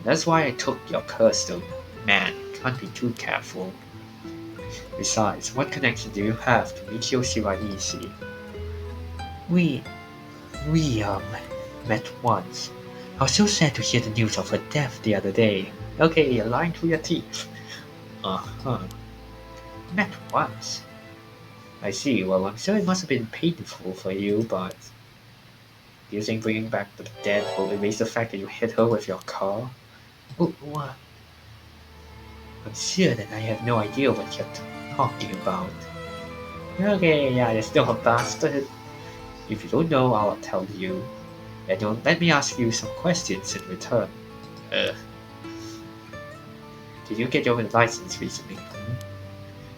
[SPEAKER 1] That's why I took your curse stone. Man, can't be too careful. Besides, what connection do you have to Michiyo Shiraishi? We met once. I was so sad to hear the news of her death the other day. Okay, you're lying through your teeth. Met once. I see, well, I'm sure it must have been painful for you, but... Do you think bringing back the dead will erase the fact that you hit her with your car? Oh, what? I'm sure that I have no idea what you're talking about. Okay, yeah, you're still a bastard. If you don't know, I'll tell you. And you'll let me ask you some questions in return. Did you get your license recently?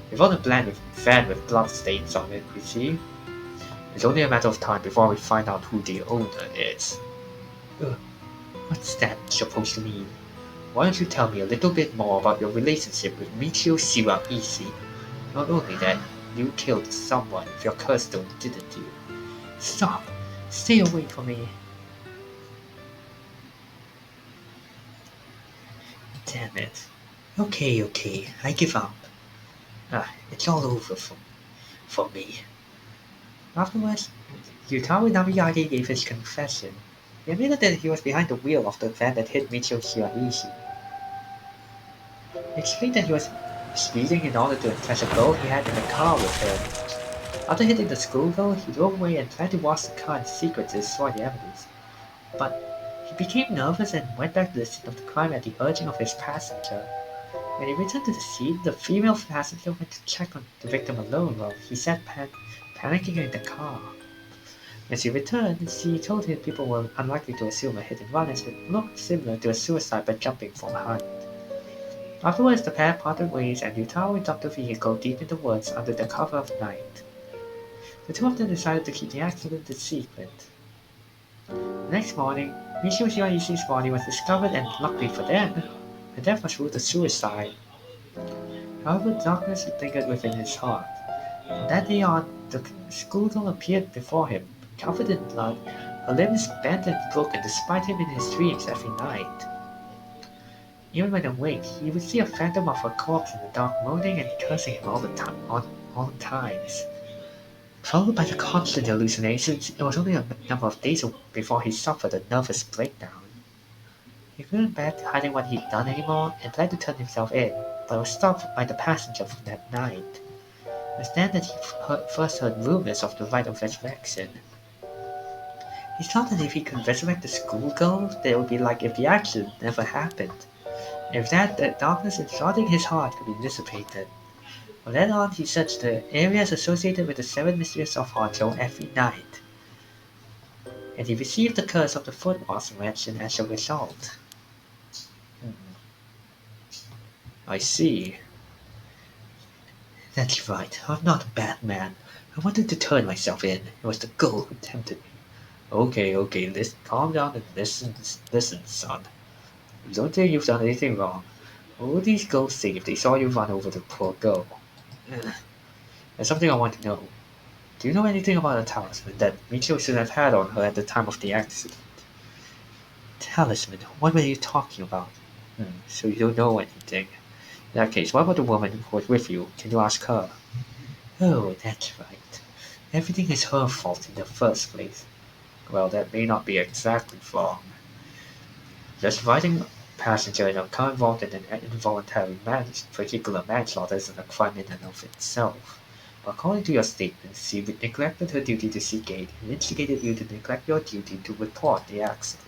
[SPEAKER 1] You've owned a van with blood stains on it, you see? It's only a matter of time before we find out who the owner is. What's that supposed to mean? Why don't you tell me a little bit more about your relationship with Michiyo Shiraishi? Not only that, you killed someone with your curse stone, didn't you? Stop! Stay away from me! Damn it. Okay, I give up. It's all over for me. Afterwards, Yutaru Namiyagi gave his confession. He admitted that he was behind the wheel of the van that hit Michiyo Shiraniji. He explained that he was speeding in order to impress a girl he had in the car with him. After hitting the schoolgirl, he drove away and planned to wash the car in secret to destroy the evidence. But he became nervous and went back to the scene of the crime at the urging of his passenger. When he returned to the scene, the female passenger went to check on the victim alone while he sat panicking in the car. When she returned, she told him people were unlikely to assume a hit and run as it looked similar to a suicide by jumping from behind. Afterwards, the pair parted ways and Yutaru dumped the vehicle deep in the woods under the cover of night. The two of them decided to keep the accident a secret. The next morning, Michiyo Shiraichi's body was discovered and luckily for them, her death was ruled a suicide. However, darkness lingered within his heart. From that day on, the schoolgirl appeared before him, covered in blood, her limbs bent and broken despite him in his dreams every night. Even when awake, he would see a phantom of her corpse in the dark, moaning and cursing him all times. Followed by the constant hallucinations, it was only a number of days before he suffered a nervous breakdown. He couldn't bear hiding what he'd done anymore and planned to turn himself in, but was stopped by the passenger from that night. It was then that he first heard rumors of the rite of resurrection. He thought that if he could resurrect the schoolgirl, that it would be like if the accident never happened. If that, the darkness enshrouding his heart could be dissipated. From then on, he searched the areas associated with the 7 mysteries of Honjo every night. And he received the curse of the foot moss mentioned as a result. I see. That's right, I'm not a bad man. I wanted to turn myself in. It was the girl who tempted me. Okay, calm down and listen, son. You don't think you've done anything wrong. What would these girls say if they saw you run over the poor girl? There's something I want to know. Do you know anything about a talisman that Michiyo should have had on her at the time of the accident? Talisman? What were you talking about? So you don't know anything. In that case, what about the woman who was with you? Can you ask her? Oh, that's right. Everything is her fault in the first place. Well, that may not be exactly wrong. Just riding a passenger in a car involved in an involuntary particular manslaughter isn't a crime in and of itself. But according to your statements, she neglected her duty to seek aid and instigated you to neglect your duty to report the accident.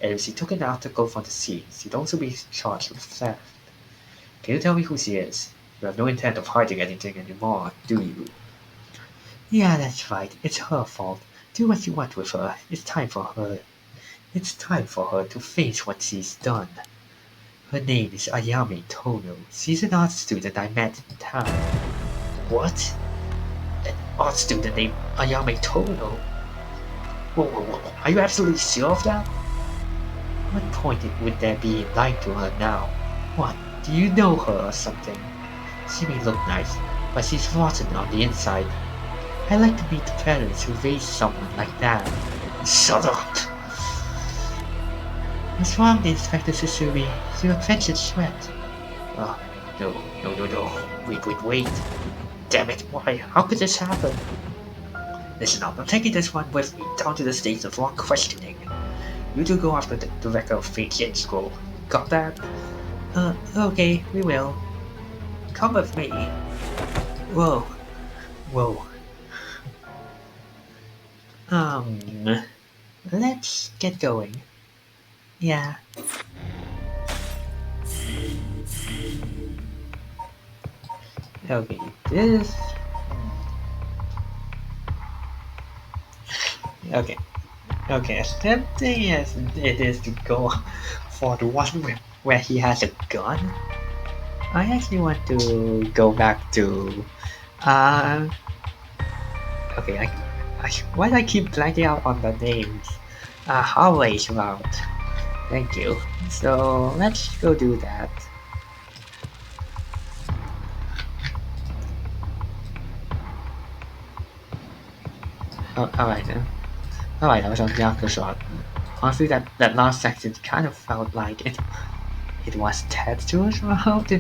[SPEAKER 1] And if she took an article from the scene, she'd also be charged with theft. Can you tell me who she is? You have no intent of hiding anything anymore, do you? Yeah, that's right. It's her fault. Do what you want with her. It's time for her to face what she's done. Her name is Ayame Tono. She's an art student I met in town. What? An art student named Ayame Tono? Whoa. Are you absolutely sure of that? What point would there be in lying to her now? What? Do you know her or something? She may look nice, but she's rotten on the inside. I like to meet the parents who raised someone like that. Shut up! What's wrong, Inspector Susumi? You're a clenched sweat. Oh, no. Wait. Damn it, why? How could this happen? Listen up, I'm taking this one with me down to the stage of rock questioning. You two go after the director of Fate Yen Scroll. Got that? Okay, we will. Come with me. Whoa. Let's get going. Yeah. Okay, this... Okay, as tempting as it is to go for the one where he has a gun, I actually want to go back to... Okay, why do I keep blanking out on the names? Hallway's route. Thank you. So, let's go do that.
[SPEAKER 2] Oh, alright then. Alright, I was on Yaku's shot. Honestly, that last section kind of felt like it was Tetsuo's route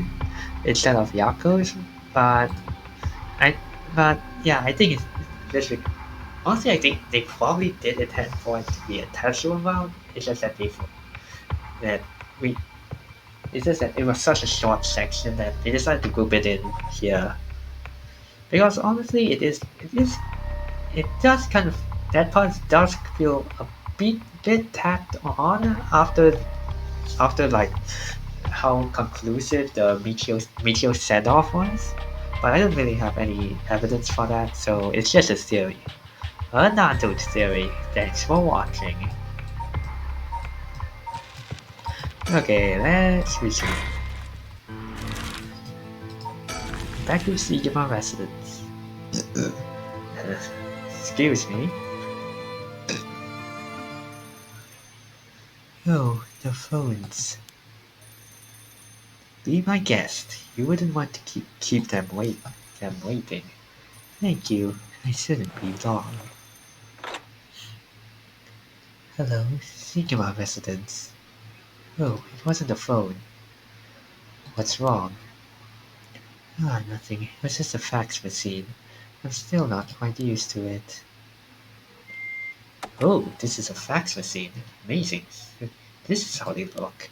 [SPEAKER 2] instead of Yaku's, but I but yeah, I think it's literally honestly I think they probably did intend for it to be a Tetsuo route. It's just that that we it's just that it was such a short section that they decided to group it in here. Because honestly it does kind of that part does feel a bit tacked on after like how conclusive the Michiyo set off was, but I don't really have any evidence for that, so it's just a theory. A Naruto theory. Thanks for watching. Okay, let's resume. Back to Sigma residence. Excuse me. Oh, the phones. Be my guest. You wouldn't want to keep them waiting. Thank you. I shouldn't be long. Hello, Sigma residence. Oh, it wasn't the phone. What's wrong? Ah, nothing. It was just a fax machine. I'm still not quite used to it. Oh, this is a fax machine. Amazing. This is how they look.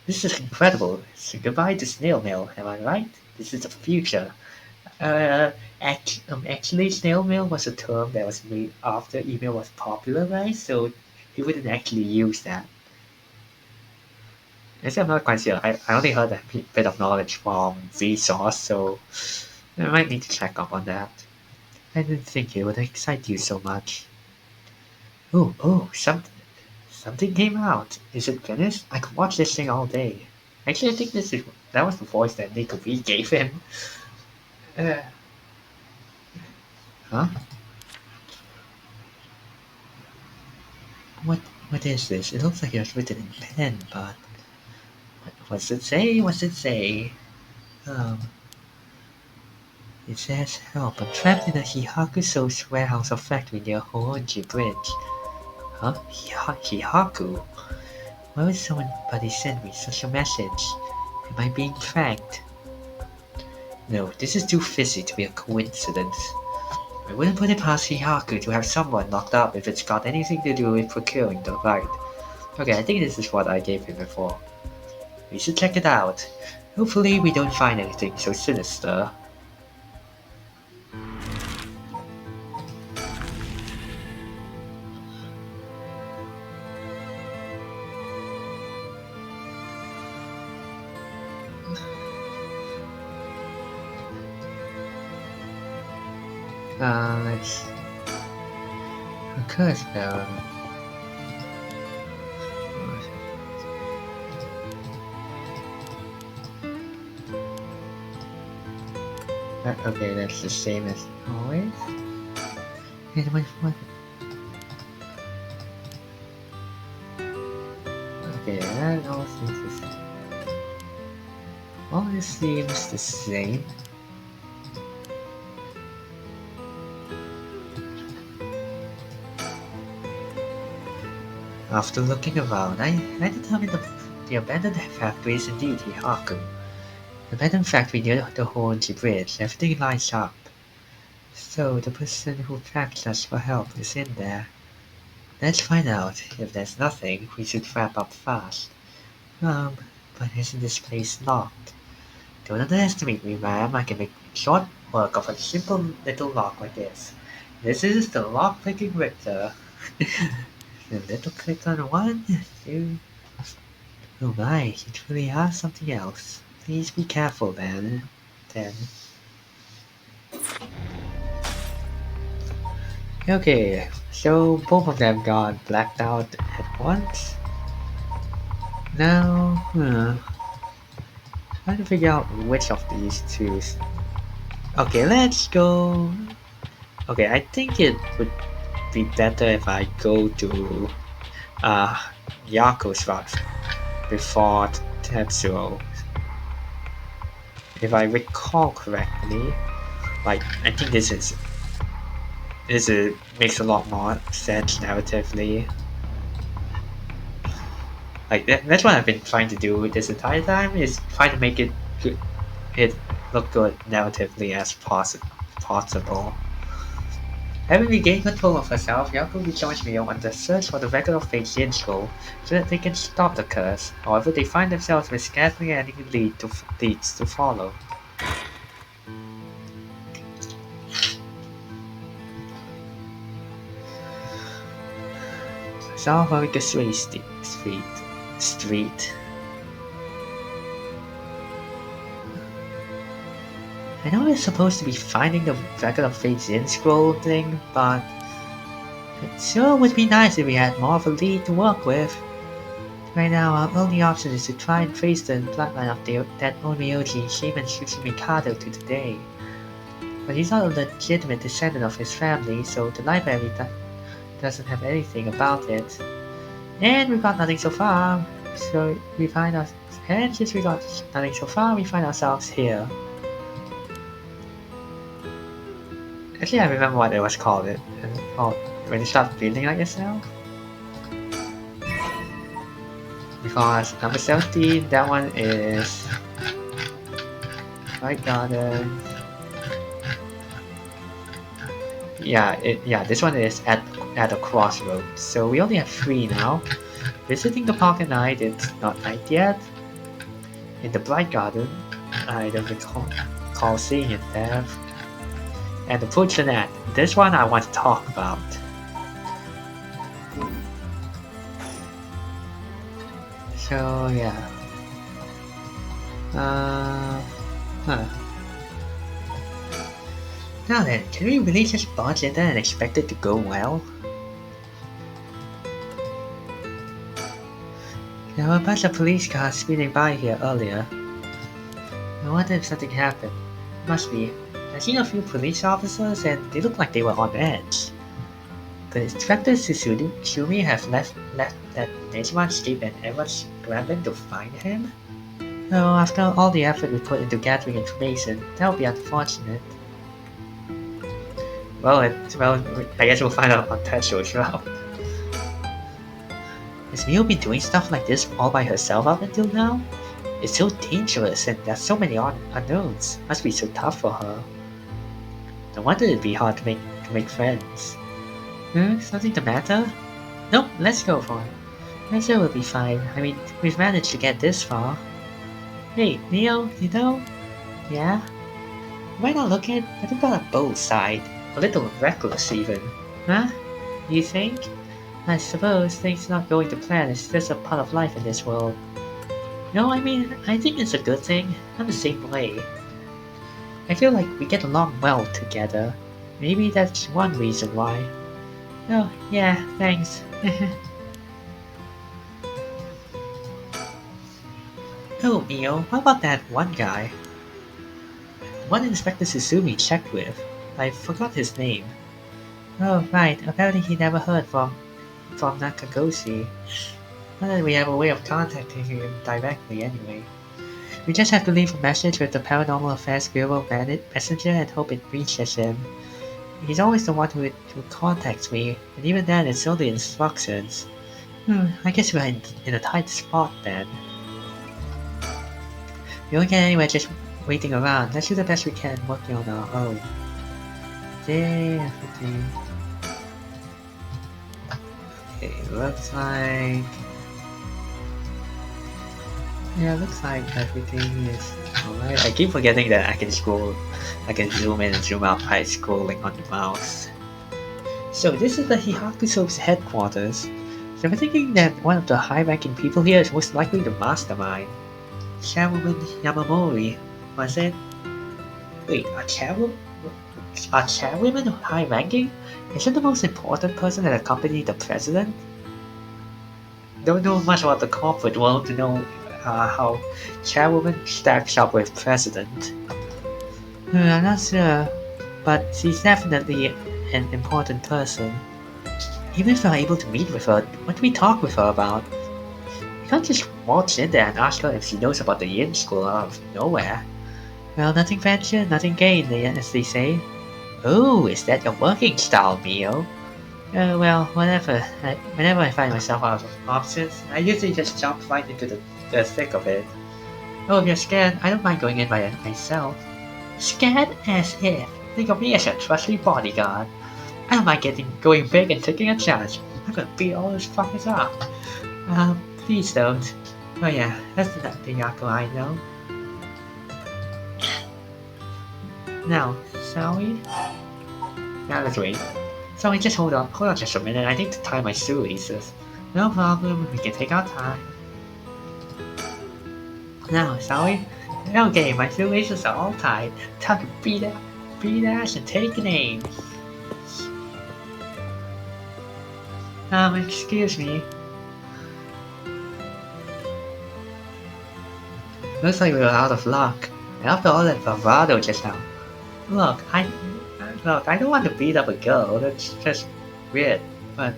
[SPEAKER 2] This is incredible. So goodbye to snail mail, am I right? This is the future. Actually, snail mail was a term that was made after email was popularized, so he wouldn't actually use that. Actually, I'm not quite sure. I only heard a bit of knowledge from Vsauce, so I might need to check up on that. I didn't think it would excite you so much. Oh, something came out. Is it finished? I could watch this thing all day. Actually, I think that was the voice that Nico V gave him. Uh, huh? What what is this? It looks like it was written in pen, but what's it say? What's it say? Um, it says, help, I'm trapped in a Hihaku Soul's warehouse or factory near Hoonji Bridge. Huh? Hihaku? Why would somebody send me such a message? Am I being pranked? No, this is too fishy to be a coincidence. I wouldn't put it past Hihaku to have someone locked up if it's got anything to do with procuring the right. Okay, I think this is what I gave him before. We should check it out. Hopefully we don't find anything so sinister. Let's... A curse barrel. Okay, that's the same as always. Okay, that all seems the same. All this seems the same. After looking around, I determined the abandoned factory is indeed Hihaku. The abandoned factory near the Hoonji Bridge, everything lines up. So the person who asked us for help is in there. Let's find out. If there's nothing, we should wrap up fast. But isn't this place locked? Don't underestimate me, ma'am. I can make short work of a simple little lock like this. This is the lock-picking Richter. A little click on one, two. Oh my, you truly have something else. Please be careful, then. Okay, so both of them got blacked out at once. Now, trying to figure out which of these two. Okay, let's go. Okay, I think it would be better if I go to Yaku's route before Tetsuo. If I recall correctly, like I think this is makes a lot more sense narratively. Like that's what I've been trying to do this entire time is try to make it look good narratively as possible. Having regained control of herself, Yaku rejoins Mio on the search for the record of Fate's Yin Scroll so that they can stop the curse. However, they find themselves with scarcely any leads to follow. South America Street. I know we're supposed to be finding the record of Fate's Yin Scroll thing, but it sure would be nice if we had more of a lead to work with. Right now, our only option is to try and trace the bloodline of that Onmyoji Shaman Mikado to today. But he's not a legitimate descendant of his family, so the library doesn't have anything about it. And we've got nothing so far, so since we got nothing so far, we find ourselves here. Actually, I remember what it was called. When you start feeling like yourself. Because number 17, that one is White Garden. Yeah, this one is at a crossroads. So we only have 3 now. Visiting the park at night, it's not night yet. In the Bright Garden, I don't recall seeing it there. And the Puchanet, this one I want to talk about. So yeah. Now then, can we really just barge in there and expect it to go well? There were a bunch of police cars speeding by here earlier. I wonder if something happened. Must be. I've seen a few police officers and they look like they were on edge. Could Inspector Shumi have left that Nejima escape and everyone's scrambling to find him? No, after all the effort we put into gathering information, that would be unfortunate. Well, I guess we'll find out on that show as well. Has Mio been doing stuff like this all by herself up until now? It's so dangerous and there's so many unknowns. Must be so tough for her. No wonder it'd be hard to make friends. Something the matter? Nope, let's go for it. I'm sure we'll be fine. I mean, we've managed to get this far. Hey, Mio, you know? Yeah? Am I not looking? I think got a bold side. A little reckless even. Huh? You think? I suppose things not going to plan is just a part of life in this world. No, I mean, I think it's a good thing. I'm the same way. I feel like we get along well together. Maybe that's one reason why. Oh, yeah, thanks. Oh, Mio, how about that one guy? One Inspector Susumi checked with. I forgot his name. Oh, right, apparently he never heard from Nakagoshi. Not that we have a way of contacting him directly anyway. We just have to leave a message with the Paranormal Affairs Bureau messenger and hope it reaches him. He's always the one who contacts me, and even then it's only instructions. I guess we're in a tight spot then. We don't get anywhere just waiting around. Let's do the best we can working on our own. Okay, everything. Okay, looks like... Yeah, looks like everything is alright. I keep forgetting that I can zoom in and zoom out by scrolling on the mouse. So this is the Hihaku Soap's headquarters. So I'm thinking that one of the high-ranking people here is most likely the mastermind. Chairwoman Yamamori, was it? Wait, are chairwomen high-ranking? Isn't the most important person at a company the president? Don't know much about the corporate world to know how chairwoman stacks up with president. I'm not sure, but she's definitely an important person. Even if we're able to meet with her, what do we talk with her about? We can't just waltz in there and ask her if she knows about the Yin School out of nowhere. Well, nothing ventured, nothing gained, as they say.
[SPEAKER 1] Oh, is that your working style, Mio? Well, whenever I find myself out of options, I usually just jump right into the thick of it. Oh, if you're scared, I don't mind going in by myself. Scared as if. Think of me as a trusty bodyguard. I don't mind going big and taking a chance. I'm gonna beat all those fuckers up. Please don't. Oh yeah, that's the Yako I know. Now, shall we? Now let's wait. So just hold on just a minute. I need to tie my shoelaces. No problem, we can take our time. Now, shall we? Okay, my shoelaces are all tied. Time to beat ass and take names. Excuse me. Looks like we were out of luck. After all that bravado just now. Look, I don't want to beat up a girl. That's just weird. But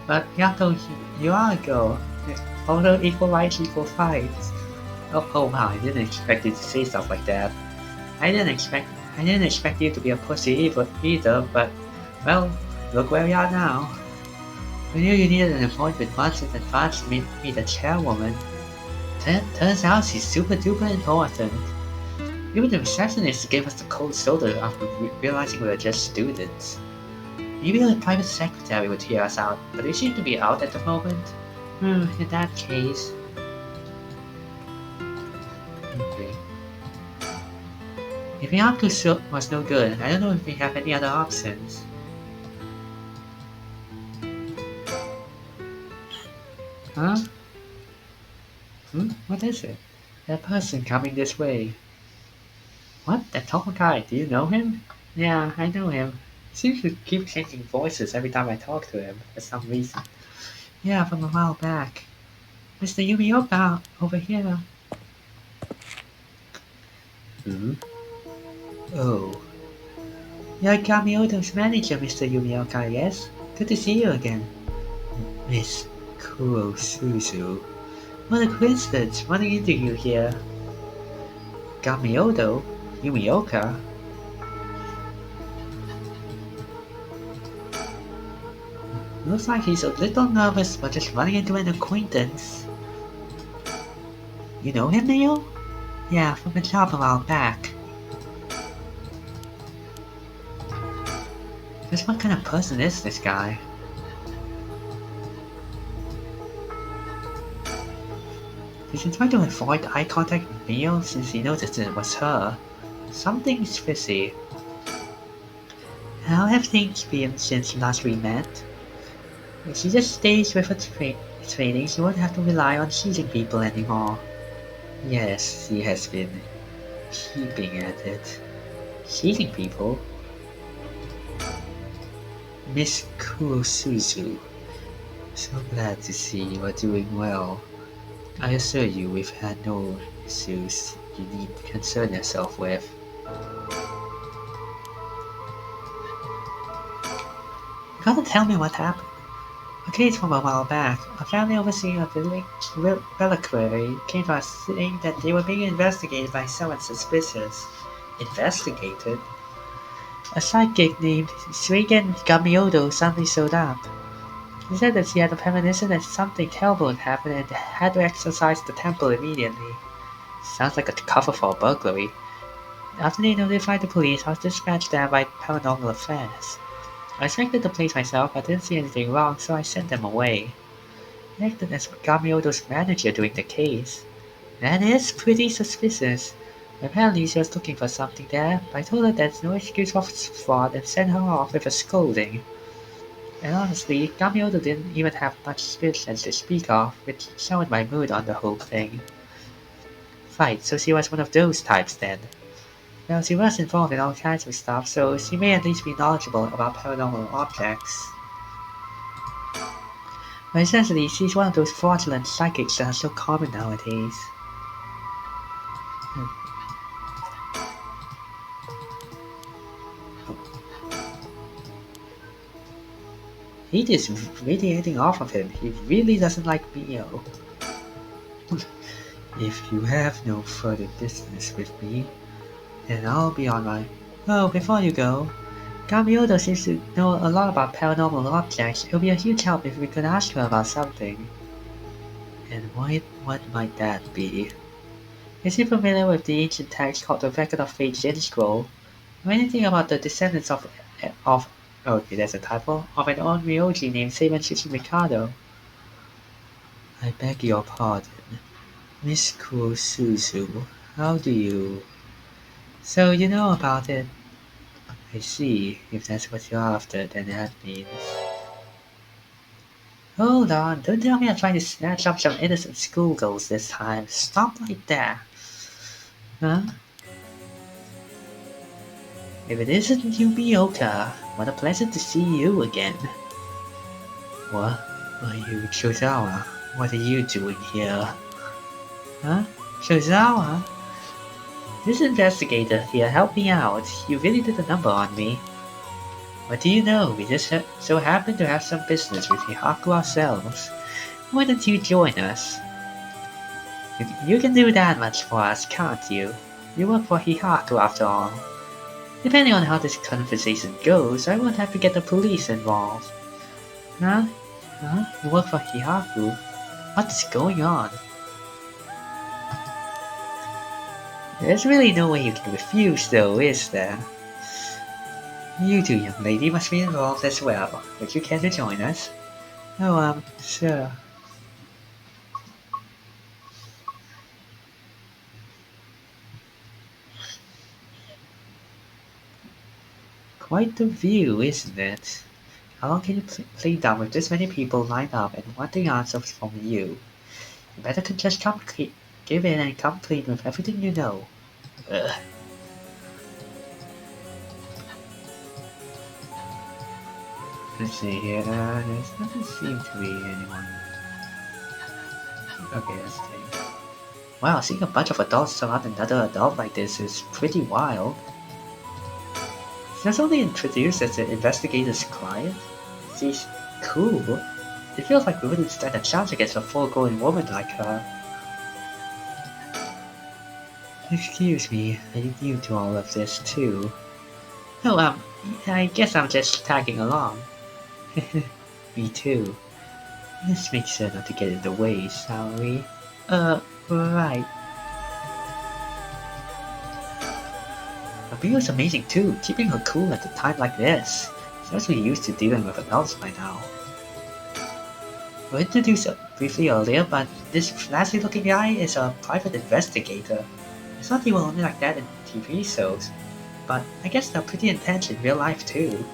[SPEAKER 1] Yato, you are a girl. Although equal rights, equal fights. Oh wow! I didn't expect you to say stuff like that. I didn't expect you to be a pussy either. But well, look where we are now. We knew you needed an appointment months in advance to meet the chairwoman. Turns out she's super duper important. Even the receptionist gave us the cold shoulder after realizing we were just students. Maybe the private secretary would hear us out, but we seem to be out at the moment. In that case. Okay. If Hihaku was no good, I don't know if we have any other options. Huh? What is it? That person coming this way. What? That tall guy, do you know him? Yeah, I know him. He seems to keep changing voices every time I talk to him, for some reason. Yeah, from a while back. Mr. Yumioka, over here. Oh. You're Kamioto's manager, Mr. Yumioka, yes? Good to see you again. Miss Kurosuzu. What a coincidence, running into you here. Kamioto? Yumioka? Looks like he's a little nervous but just running into an acquaintance. You know him, Neo? Yeah, from a job a while back. Just what kind of person is this guy? He's been trying to avoid eye contact with Neo since he noticed it was her. Something's fishy. How have things been since last we met? If she just stays with her training, she won't have to rely on cheating people anymore. Yes, she has been keeping at it. Cheating people? Miss Kurosuzu, so glad to see you are doing well. I assure you we've had no issues you need to concern yourself with. You gotta tell me what happened. A case from a while back, a family overseeing a reliquary came to us saying that they were being investigated by someone suspicious. Investigated? A psychic named Suigen Gamiodo suddenly showed up. He said that she had a premonition that something terrible had happened and had to exorcise the temple immediately. Sounds like a cover for a burglary. After they notified the police, I was dispatched there by Paranormal Affairs. I inspected the place myself, but didn't see anything wrong, so I sent them away. I acted as Gamiodo's manager during the case. That is pretty suspicious. Apparently she was looking for something there, but I told her there's no excuse for fraud and sent her off with a scolding. And honestly, Gamiodo didn't even have much spirit sense to speak of, which showed my mood on the whole thing. Right, so she was one of those types then. Well, she was involved in all kinds of stuff, so she may at least be knowledgeable about paranormal objects. But essentially, she's one of those fraudulent psychics that are so common nowadays. Heat is radiating off of him. He really doesn't like Mio. If you have no further business with me, then I'll be on my... Oh, before you go, Gamiodo seems to know a lot about paranormal objects. It would be a huge help if we could ask her about something. And what might that be? Is he familiar with the ancient text called the Record of Fate Jin Scroll? Know anything about the descendants of okay, that's a typo, of an Onryoji named Seiban Mikado? I beg your pardon. Miss Kusuzu, how do you... So you know about it? I see. If that's what you're after, then that means... Hold on, don't tell me I'm trying to snatch up some innocent schoolgirls this time. Stop right there. Huh? If it isn't Yumioka, what a pleasure to see you again. What? Are you Shozawa? What are you doing here? Huh? Shozawa? This investigator here helped me out. You really did a number on me. What do you know? We just so happen to have some business with Hihaku ourselves. Why don't you join us? You can do that much for us, can't you? You work for Hihaku after all. Depending on how this conversation goes, I won't have to get the police involved. Huh? Huh? You work for Hihaku? What's going on? There's really no way you can refuse though, is there? You two young lady must be involved as well. Would you care to join us? Oh, sure. Quite the view, isn't it? How long can you play dumb with this many people lined up and wanting answers from you? You better just give in and come clean with everything you know. Ugh. Let's see here, there doesn't seem to be anyone. Okay, let's see. Wow, seeing a bunch of adults surround another adult like this is pretty wild. She's only introduced as the investigator's client? She's cool. It feels like we wouldn't stand a chance against a full-grown woman like her. Excuse me, are you new to all of this too? Oh, I guess I'm just tagging along. Me too. Let's make sure not to get in the way, shall we? Right. Abigail's amazing too, keeping her cool at a time like this. She's actually used to dealing with adults by now. We were introduced briefly earlier, but this flashy looking guy is a private investigator. I thought he was only like that in TV shows, but I guess they're pretty intense in real life too.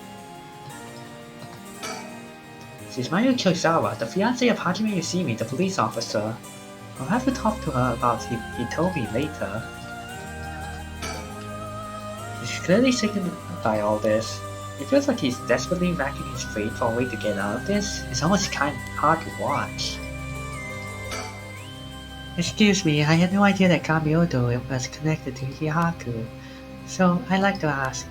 [SPEAKER 1] She's Mayu Choisawa, the fiancée of Hajime Yoshimi, the police officer. I'll have to talk to her about he told me later. He's clearly shaken by all this. It feels like he's desperately racking his brain for a way to get out of this. It's almost kind of hard to watch. Excuse me, I had no idea that Kamiodo was connected to Hihaku. So, I'd like to ask,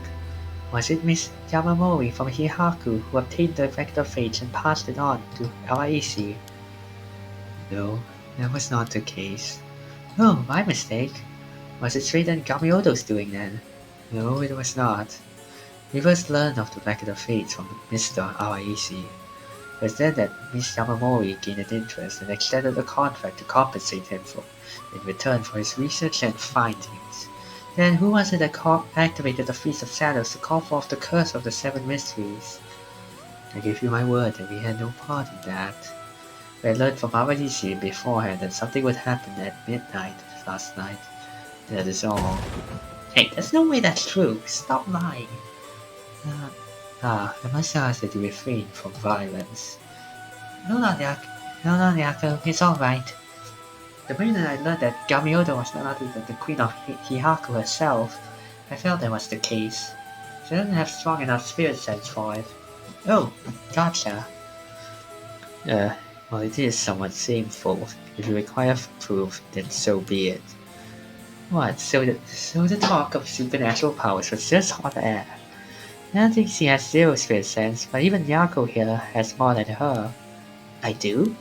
[SPEAKER 1] was it Miss Yamamori from Hihaku who obtained the Record of Fate and passed it on to Awaishi? No, that was not the case. Oh, my mistake. Was it straight and Kamiodo's doing then? No, it was not. We first learned of the Record of Fate from Mr. Awaishi. It was then that Miss Yamamori gained an interest and extended a contract to compensate him in return for his research and findings. Then who was it that activated the Feast of Shadows to call forth the curse of the Seven Mysteries? I give you my word that we had no part in that. We had learned from Awaishi beforehand that something would happen at midnight last night. That is all. Hey, there's no way that's true. Stop lying. I must ask that you refrain from violence. No, Yako, it's alright. The minute I learned that Gamiodo was none other than the queen of Hihaku herself, I felt that was the case. She doesn't have strong enough spirit sense for it. Oh, gotcha. Well, it is somewhat shameful. If you require proof, then so be it. What, so the talk of supernatural powers was just hot air? I don't think she has zero spirit sense, but even Yako here has more than her. I do?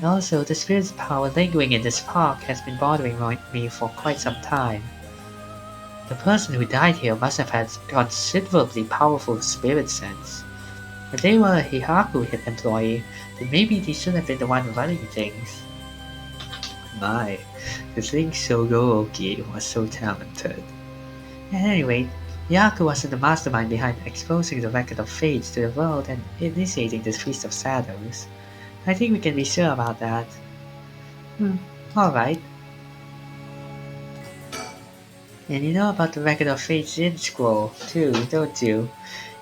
[SPEAKER 1] Also, the spirit's power lingering in this park has been bothering me for quite some time.
[SPEAKER 2] The person who died here must have had considerably powerful spirit sense. If they were a Hihaku employee, then maybe they should have been the one running things. My, to think Shogooki was so talented. At any rate, Hihaku wasn't the mastermind behind exposing the record of fates to the world and initiating this Feast of Shadows. I think we can be sure about that. Alright. And you know about the record of fates in scroll, too, don't you?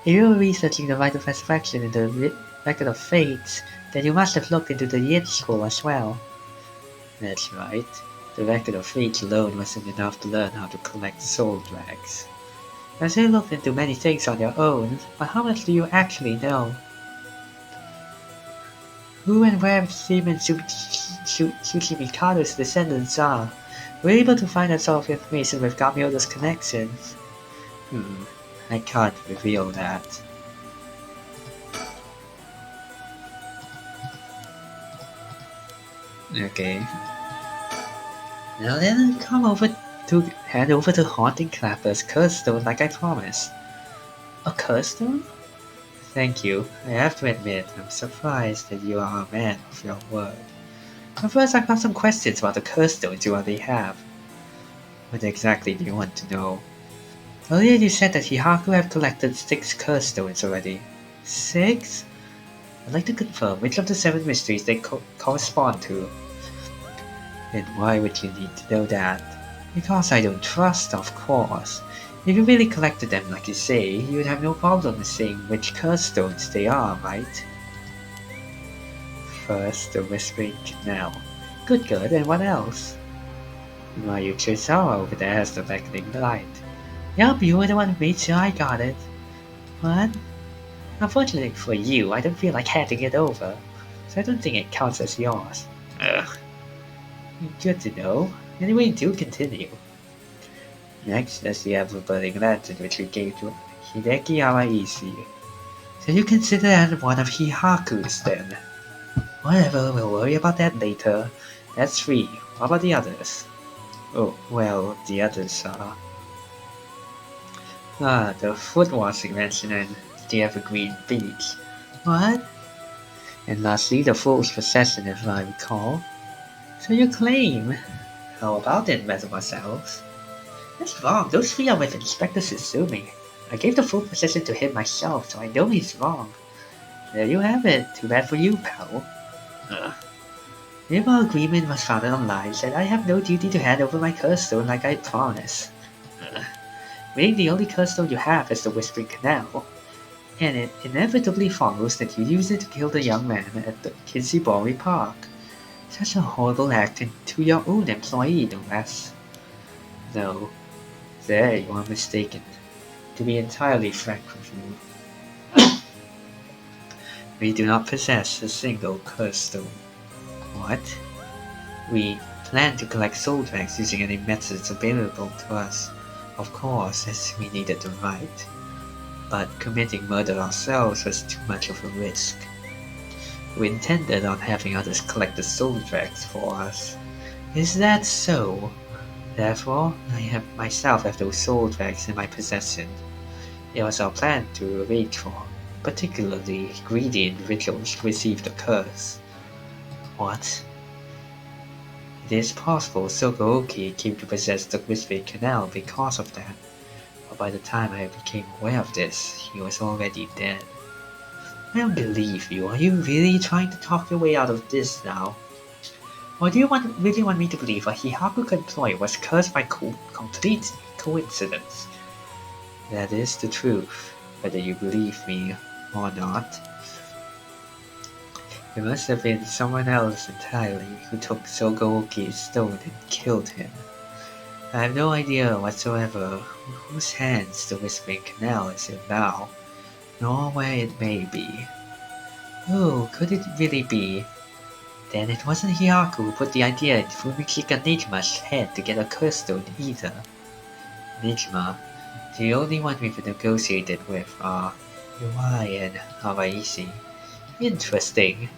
[SPEAKER 2] If you were researching the rite of resurrection in the record of fates, then you must have looked into the yin scroll as well. That's right. The record of fates alone wasn't enough to learn how to collect soul drags. As you looked into many things on your own, but how much do you actually know? Who and where Seaman Tsuchimikado's descendants are. We're able to find out some of information with Gamioda's connections. I can't reveal that. Okay. Now then, come over to hand over to Haunting Clapper's curse stone like I promised. A curse stone? Thank you. I have to admit, I'm surprised that you are a man of your word. But first, I've got some questions about the curse stones you already have. What exactly do you want to know? Earlier you said that Hihaku have collected 6 curse stones already. 6? I'd like to confirm which of the 7 mysteries they correspond to. And why would you need to know that? Because I don't trust, of course. If you really collected them like you say, you would have no problem saying which curse stones they are, right? First, the Whispering Canal. Good, and what else? Why, you Chisawa over there has the beckoning light. Yup, you were the one who made sure I got it. What? Unfortunately for you, I don't feel like handing it over, so I don't think it counts as yours. Ugh. Good to know. Anyway, do continue. Next, there's the ever-burning lantern which we gave to Hideki Awaishi. So you consider that one of Hihaku's then? Whatever, we'll worry about that later. That's 3. What about the others? Oh, well, the others are... the foot washing mansion and the Evergreen Beach. What? And lastly, the Fool's Possession, if I recall. So you claim... How about it, mademoiselles? That's wrong, those 3 are with Inspector Susumi. I gave the full possession to him myself, so I know he's wrong. There you have it, too bad for you, pal. If our agreement was founded on lies, then I have no duty to hand over my curse stone like I promised. Meaning the only curse stone you have is the Whispering Canal, and it inevitably follows that you use it to kill the young man at the Kinshibori Park. Such a horrible act to your own employee, no less. No, there you are mistaken. To be entirely frank with you, we do not possess a single curse stone. What? We plan to collect soul drags using any methods available to us, of course, as we needed the right. But committing murder ourselves was too much of a risk. We intended on having others collect the soul drags for us. Is that so? Therefore, I myself have those soul drags in my possession. It was our plan to arrange for particularly greedy individuals to receive the curse. What? It is possible Sogooki came to possess the Whispering Canal because of that, but by the time I became aware of this, he was already dead. I don't believe you. Are you really trying to talk your way out of this now? Or do you really want me to believe a Hihaku employee was cursed by complete coincidence? That is the truth, whether you believe me or not. It must have been someone else entirely who took Sogooki's stone and killed him. I have no idea whatsoever whose hands the Whispering Canal is in now, nor where it may be. Oh, could it really be? Then it wasn't Hihaku who put the idea in Fumichika Nejima's head to get a curse stone either. Nejima, the only one we've negotiated with are Yuai and Awaishi. Interesting.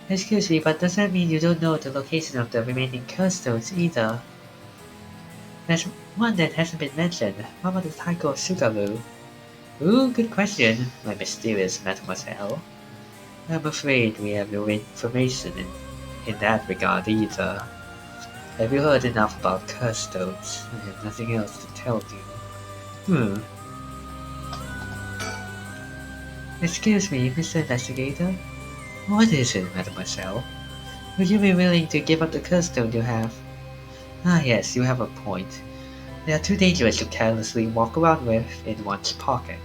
[SPEAKER 2] Excuse me, but does that mean you don't know the location of the remaining curse stones either?
[SPEAKER 1] There's one that hasn't been mentioned. What about the title of Sugaru? Ooh, good question, my mysterious mademoiselle. I'm afraid we have no information in that regard either. Have you heard enough about curse stones? I have nothing else to tell you. Excuse me, Mr. Investigator? What is it, mademoiselle? Would you be willing to give up the curse stone you have? Ah yes, you have a point. They are too dangerous to carelessly walk around with in one's pocket.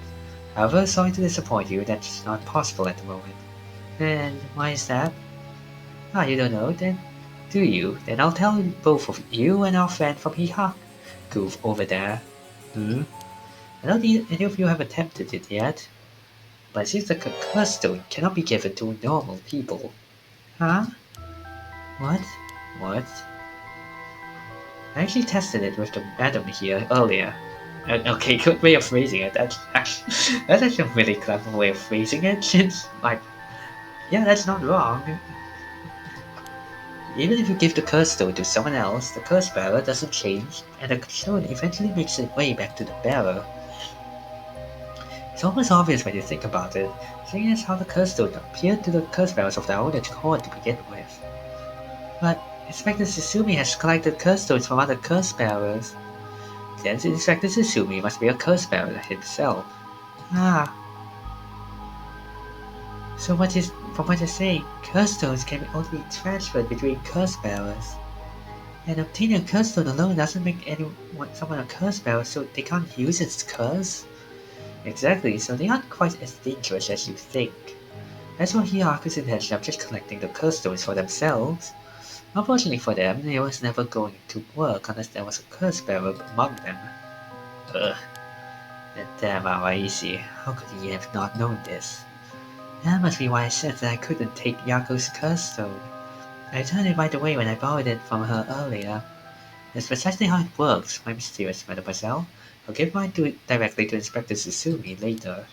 [SPEAKER 1] However, sorry to disappoint you, that's not possible at the moment. And why is that? Ah, you don't know then? Do you? Then I'll tell both of you and our friend from Hihaku over there. I don't think any of you have attempted it yet. But it seems like a curse stone cannot be given to normal people. Huh? What? What? I actually tested it with the madam here earlier. Okay, good way of phrasing it. That's actually a really clever way of phrasing it. Since, like, yeah, that's not wrong. Even if you give the curse stone to someone else, the curse bearer doesn't change, and the stone eventually makes its way back to the bearer. It's almost obvious when you think about it, seeing as how the curse stone appeared to the curse bearers of their own accord to begin with. But Inspector Susumi has collected curse stones from other curse bearers. Then Inspector Susumi must be a curse bearer himself. Ah. So from what you're saying, curse stones can only be transferred between curse bearers. And obtaining a curse stone alone doesn't make someone a curse bearer, so they can't use its curse? Exactly, so they aren't quite as dangerous as you think. That's why Hihaku's intention of just collecting the curse stones for themselves. Unfortunately for them, it was never going to work unless there was a curse bearer among them. Ugh. That damn Awaisi, how could he have not known this? That must be why I said that I couldn't take Yako's curse stone. I returned it right away when I borrowed it from her earlier. That's precisely how it works, my mysterious mademoiselle. I'll give mine directly to Inspector Susumi later.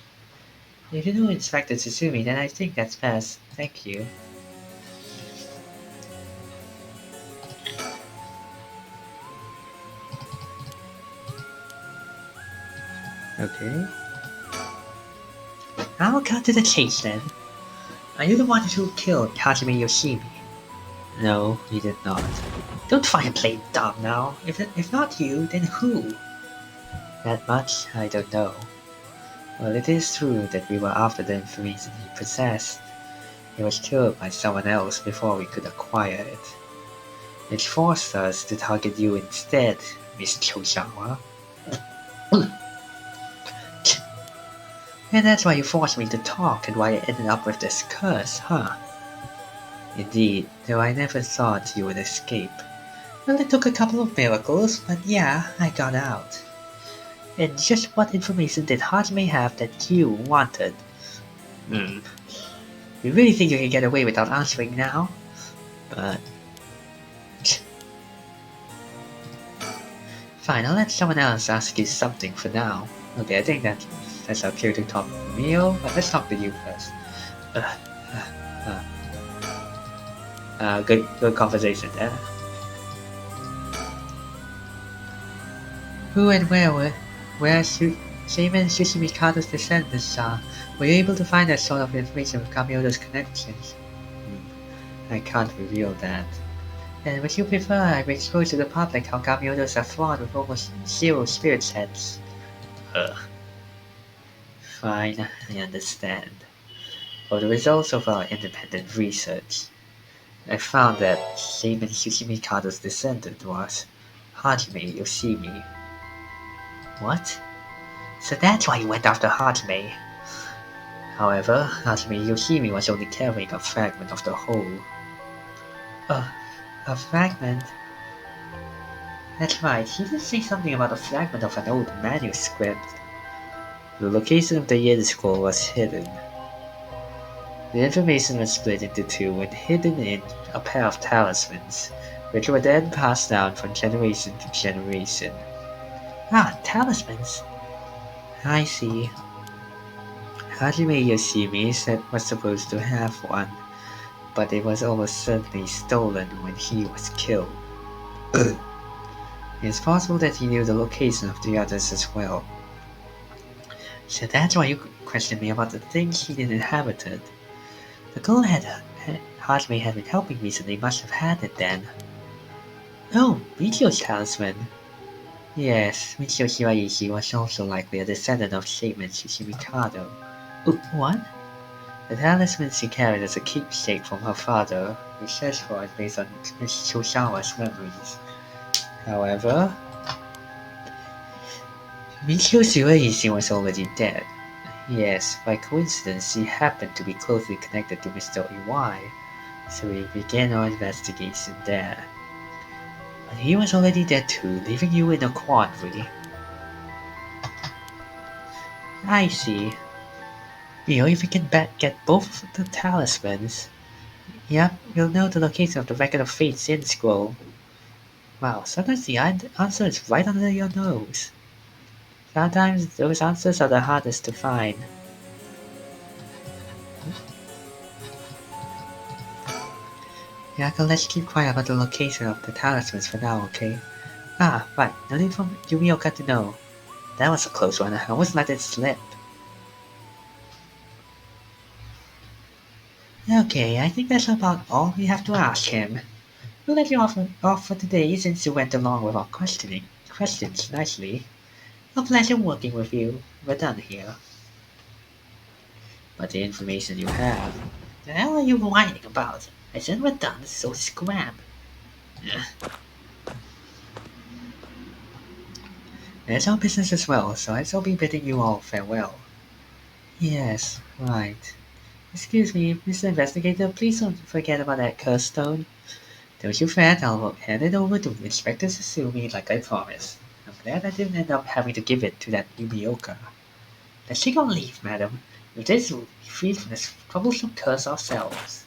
[SPEAKER 1] If you know Inspector Susumi, then I think that's best. Thank you. Okay. I'll cut to the chase then. Are you the one who killed Hajime Yoshimi? No, he did not. Don't try and play dumb now. If not you, then who? That much, I don't know. Well, it is true that we were after the information he possessed. He was killed by someone else before we could acquire it. It forced us to target you instead, Miss Chozawa. And that's why you forced me to talk and why I ended up with this curse, huh? Indeed, though I never thought you would escape. Well, it took a couple of miracles, but yeah, I got out. And just what information did Hajime have that you wanted? You really think you can get away without answering now? But... Fine, I'll let someone else ask you something for now. Okay, I think that's our cue to talk to Mio, but let's talk to you first. Good conversation there. Who and where Shaman Shishimikado's descendants are? Were you able to find that sort of information with Kamioto's connections? I can't reveal that. And would you prefer I expose to the public how Kamiotos are flawed with almost zero spirit sense? Fine, I understand. For the results of our independent research, I found that Shaman Shishimikado's descendant was Hajime Yoshimi. What? So that's why you went after Hajime. However, Hajime Yoshimi was only carrying a fragment of the whole. A fragment? That's right, he did say something about a fragment of an old manuscript. The location of the Yin scroll was hidden. The information was split into two and hidden in a pair of talismans, which were then passed down from generation to generation. Ah, talismans! I see. Hajime Yoshimi was supposed to have one, but it was almost certainly stolen when he was killed.
[SPEAKER 2] It's possible that he knew the location of the others as well. So that's why you questioned me about the things he inhabited. The girl Hajime had been helping recently must have had it then. Oh, Michio's talisman. Yes, Michio Shiraishi was also likely a descendant of shaman Shishimikado. What? The talisman she carried as a keepsake from her father, who searched for it based on Miss Choshawa's memories. However, Michio Shiraishi was already dead. Yes, by coincidence, she happened to be closely connected to Mr. Iwai, so we began our investigation there. But he was already dead too, leaving you in a quandary. I see. If we can get both of the talismans, yep, you'll know the location of the Record of Fate's End scroll. Wow, sometimes the answer is right under your nose. Sometimes those answers are the hardest to find. Yako, let's keep quiet about the location of the talismans for now, okay? Ah, right, no need for Yumioka to know. That was a close one, I almost let it slip. Okay, I think that's about all we have to ask him. We'll let you off for today since you went along with our questions nicely. A pleasure working with you. We're done here. But the information you have... The hell are you whining about? I said we're done, so scram. There's our business as well, so I shall be bidding you all farewell. Yes, right. Excuse me, Mr. Investigator, please don't forget about that curse stone. Don't you fret, I'll hand it over to Inspector Susumi like I promised. I'm glad I didn't end up having to give it to that Yumioka. Let's take our leave, madam. With this, we'll be freed from this troublesome curse ourselves.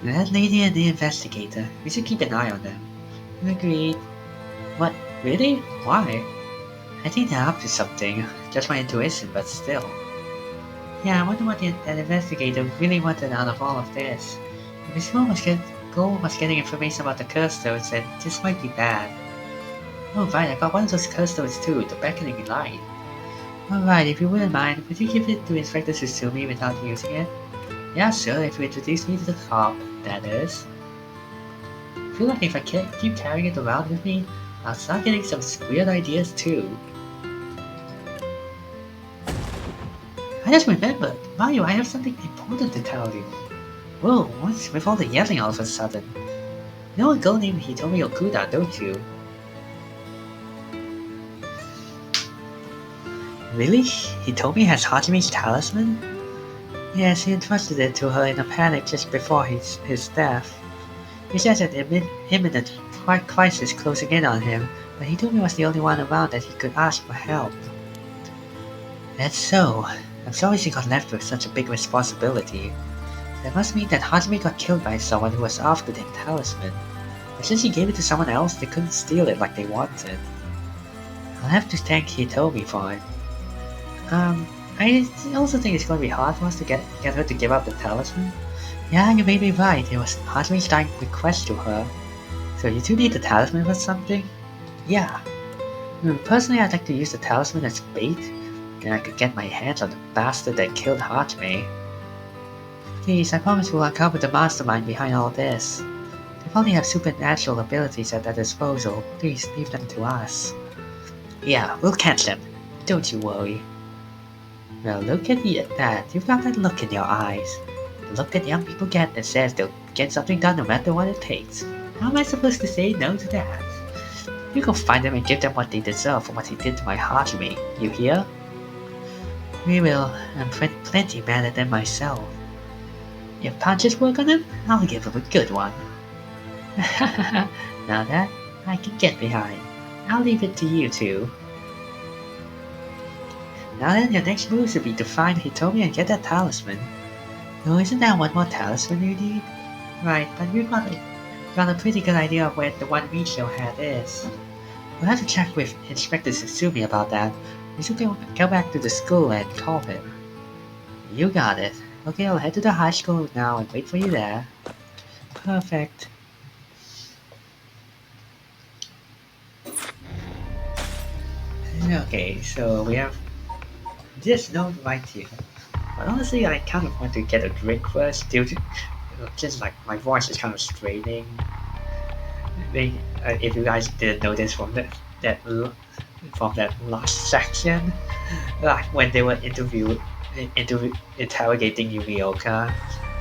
[SPEAKER 2] That lady and the investigator, we should keep an eye on them. Agreed. What? Really? Why? I think they're up to something. Just my intuition, but still. Yeah, I wonder what that investigator really wanted out of all of this. If his goal was getting information about the curse stones, then this might be bad. Oh right, I got one of those curse stones too, the beckoning light. Alright, if you wouldn't mind, would you give it to Inspector Susumi without using it? Yeah, sure, if you introduce me to the cop, that is. I feel like if I keep carrying it around with me, I'll start getting some weird ideas too. I just remembered! Mario, I have something important to tell you. Whoa, what's with all the yelling all of a sudden? You know a girl named Hitomi Okuda, don't you? Really? Hitomi has Hajime's talisman? Yes, he entrusted it to her in a panic just before his death. He says an imminent crisis closing in on him, but Hitomi was the only one around that he could ask for help. That's so. I'm sorry she got left with such a big responsibility. That must mean that Hajime got killed by someone who was after the talisman. But since he gave it to someone else, they couldn't steal it like they wanted. I'll have to thank Hitomi for it. I also think it's going to be hard for us to get her to give up the talisman. Yeah, you may be right. It was Hajime's dying request to her. So you two need the talisman for something? Yeah. Personally, I'd like to use the talisman as bait. Then I could get my hands on the bastard that killed Hajime. Please, I promise we'll uncover the mastermind behind all this. They probably have supernatural abilities at their disposal. Please, leave them to us. Yeah, we'll catch them. Don't you worry. Well, look at that. You've got that look in your eyes. The look that young people get that says they'll get something done no matter what it takes. How am I supposed to say no to that? You go find them and give them what they deserve for what he did to my Hajime. You hear? We will. I'm plenty mad at them myself. If punches work on him, I'll give him a good one. Now that I can get behind. I'll leave it to you two. Now then, your next move should be to find Hitomi and get that talisman. No, isn't that one more talisman you need? Right, but we've got a pretty good idea of where the one Michiyo had is. We'll have to check with Inspector Susumi about that. We should go back to the school and call him. You got it. Okay, I'll head to the high school now and wait for you there. Perfect. Okay, so we have this note right here. But honestly, I kind of want to get a drink first due to just like my voice is kind of straining. If you guys didn't notice from from that last section, like when they were interrogating Yumioka,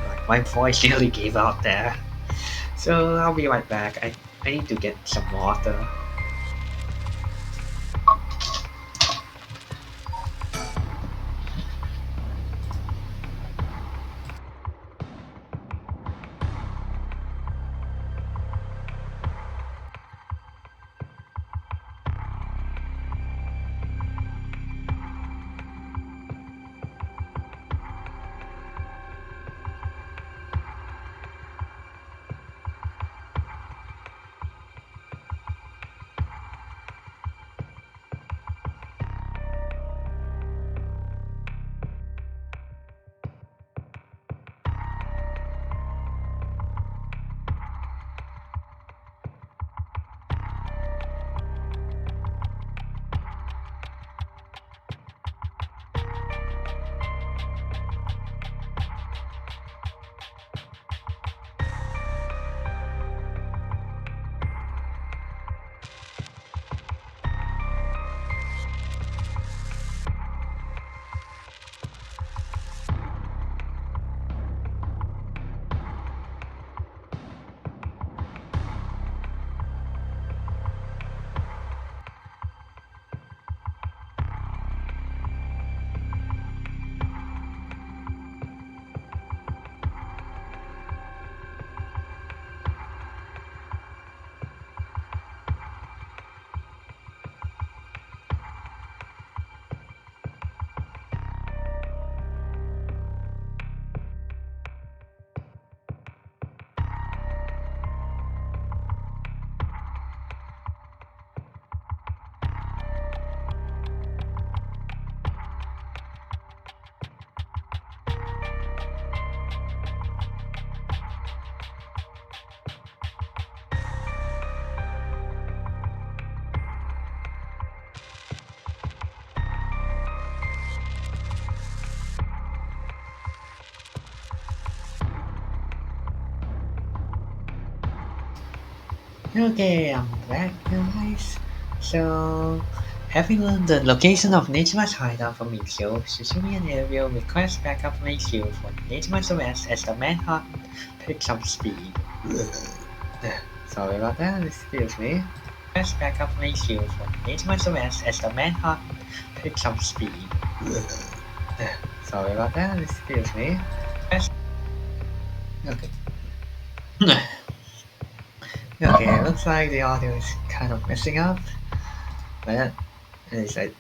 [SPEAKER 2] like my voice nearly gave out there. So I'll be right back. I need to get some water. Okay, I'm back, guys. So, having learned the location of Nejima's hideout from Michiyo, Suzuki and Ariel request backup from HQ for Nejima's arrest as the manhunt picks up speed. Sorry about that, excuse me. Request backup from HQ for Nejima's arrest as the manhunt picks up speed. Sorry about that, excuse me. Okay. Okay, looks like the audio is kind of messing up, but it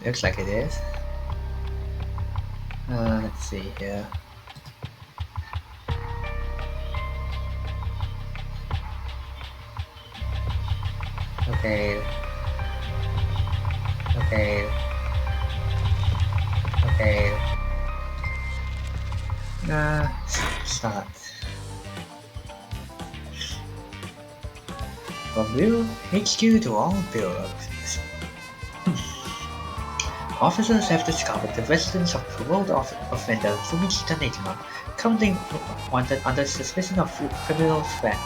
[SPEAKER 2] looks like it is. Let's see here. Okay. Okay. Okay. Start. From Blue HQ to all bureaus. Officers have discovered the residence of paroled offender Fumichika Nejima, currently wanted under suspicion of criminal threat.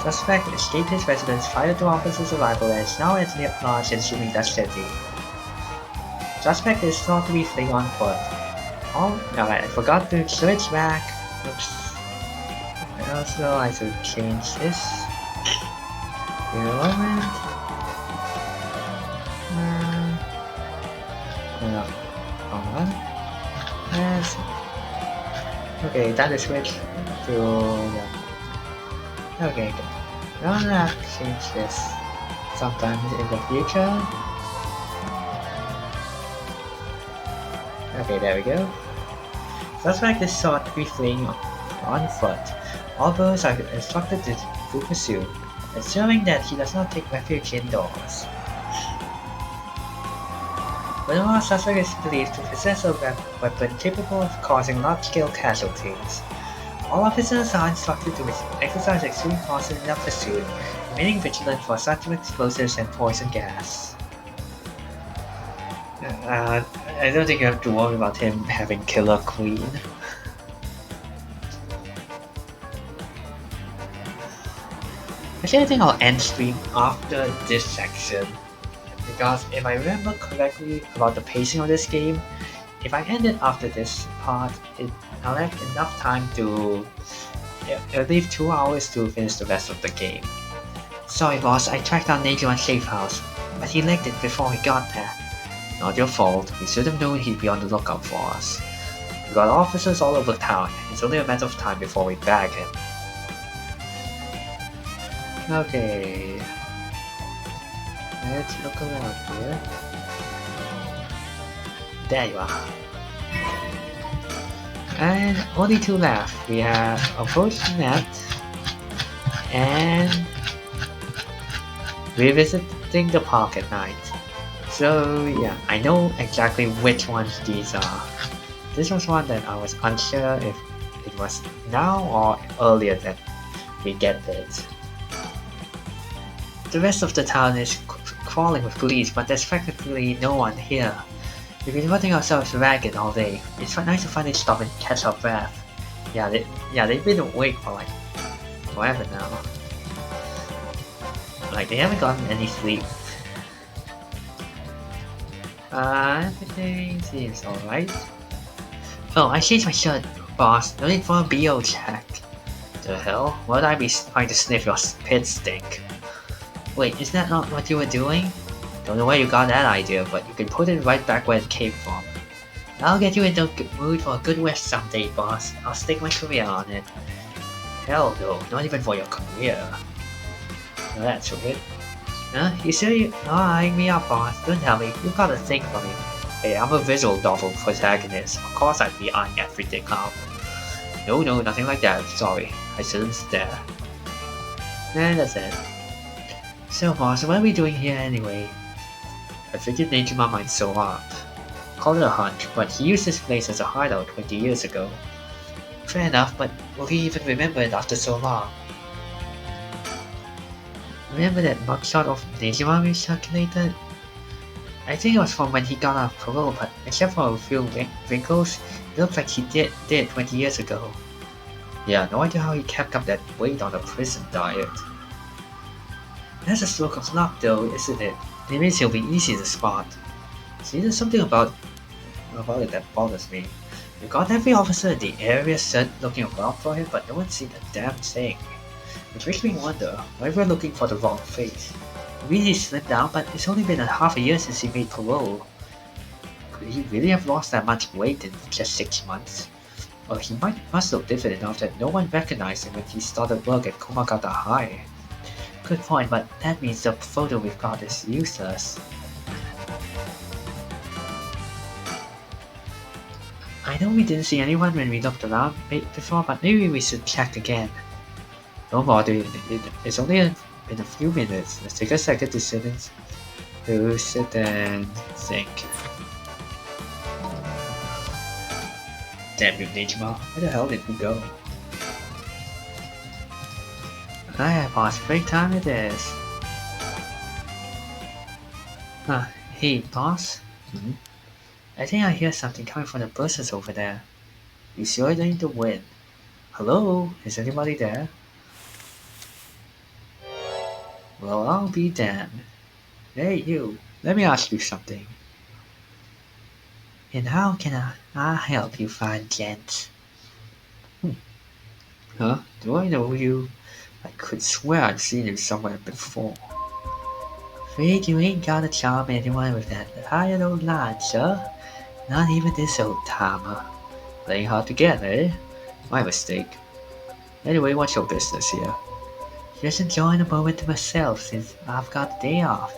[SPEAKER 2] Suspect escaped his residence prior to officers' arrival and is now at large in Sumida City. Suspect is thought to be fleeing on foot. Alright, I forgot to switch back. Oops. Also, I should change this. Give me a moment. Wrong one. Yes. Okay, time to switch to okay, good. I'm gonna change this sometime in the future. Okay, there we go. Suspect is thought to be fleeing on foot. All those are instructed to pursue, ensuring that he does not take refuge indoors.
[SPEAKER 1] When our suspect is believed to possess a weapon capable of causing large-scale casualties, all officers are instructed to exercise extreme caution in their pursuit, remaining vigilant for such explosives and poison gas. I don't think you have to worry about him having Killer Queen. Actually, I think I'll end stream after this section, because if I remember correctly about the pacing of this game, if I end it after this part, I'll have enough time to it'll leave 2 hours to finish the rest of the game. Sorry boss, I tracked down Nejima's safe house, but he legged it before we got there. Not your fault, we should have known he'd be on the lookout for us. We got officers all over town, it's only a matter of time before we bag him. Okay. Let's look around here. There you are. And only 2 left. We have Approach Net and Revisiting the Park at Night. So yeah, I know exactly which ones these are. This was one that I was unsure if it was now or earlier that we get it. The rest of the town is crawling with police, but there's practically no one here. We've been running ourselves ragged all day. It's quite nice to finally stop and catch our breath. They've been awake for like forever now. Like they haven't gotten any sleep. Everything seems alright. Oh, I changed my shirt, boss. No need for a BO check. The hell? Why would I be trying to sniff your pit stink? Wait, is that not what you were doing? Don't know where you got that idea, but you can put it right back where it came from. I'll get you in the mood for a good rest someday, boss. I'll stake my career on it. Hell no, not even for your career. Well, that's weird. Huh? You sure you eyeing me up, boss? Don't tell me. You got a thing for me. Hey, I'm a visual novel protagonist. Of course I'd be eyeing everything up. No, nothing like that. Sorry. I shouldn't stare. And that's it. So boss, what are we doing here anyway? I figured Nejima might show up. Call it a hunch, but he used this place as a hideout 20 years ago. Fair enough, but will he even remember it after so long? Remember that mugshot of Nejima we circulated? I think it was from when he got off parole, but except for a few wrinkles, it looks like he did 20 years ago. Yeah, no idea how he kept up that weight on a prison diet. That's a stroke of luck though, isn't it? It means he'll be easy to spot. See, there's something about it that bothers me. We got every officer in the area looking around for him, but no one's seen a damn thing. Which makes me wonder why we're looking for the wrong face. Maybe he slipped down, but it's only been half a year since he made parole. Could he really have lost that much weight in just 6 months? Or he must look different enough that no one recognized him when he started work at Komagata High. Good point, but that means the photo we've got is useless. I know we didn't see anyone when we looked around before, but maybe we should check again. Don't bother, it's only been a few minutes. Let's take a second to sit and think. Damn you, Nejima. Where the hell did we go? Alright, boss, break time it is. Hey, boss? I think I hear something coming from the bushes over there. You sure it ain't the wind? Hello? Is anybody there? Well, I'll be damned. Hey, you. Let me ask you something. And how can I help you, fine gent? Huh? Do I know you? I could swear I've seen you somewhere before. Afraid you ain't gotta charm anyone with that hired old line, sir. Not even this old timer. Playing hard to get, eh? My mistake. Anyway, what's your business here? Just enjoying a moment to myself since I've got the day off.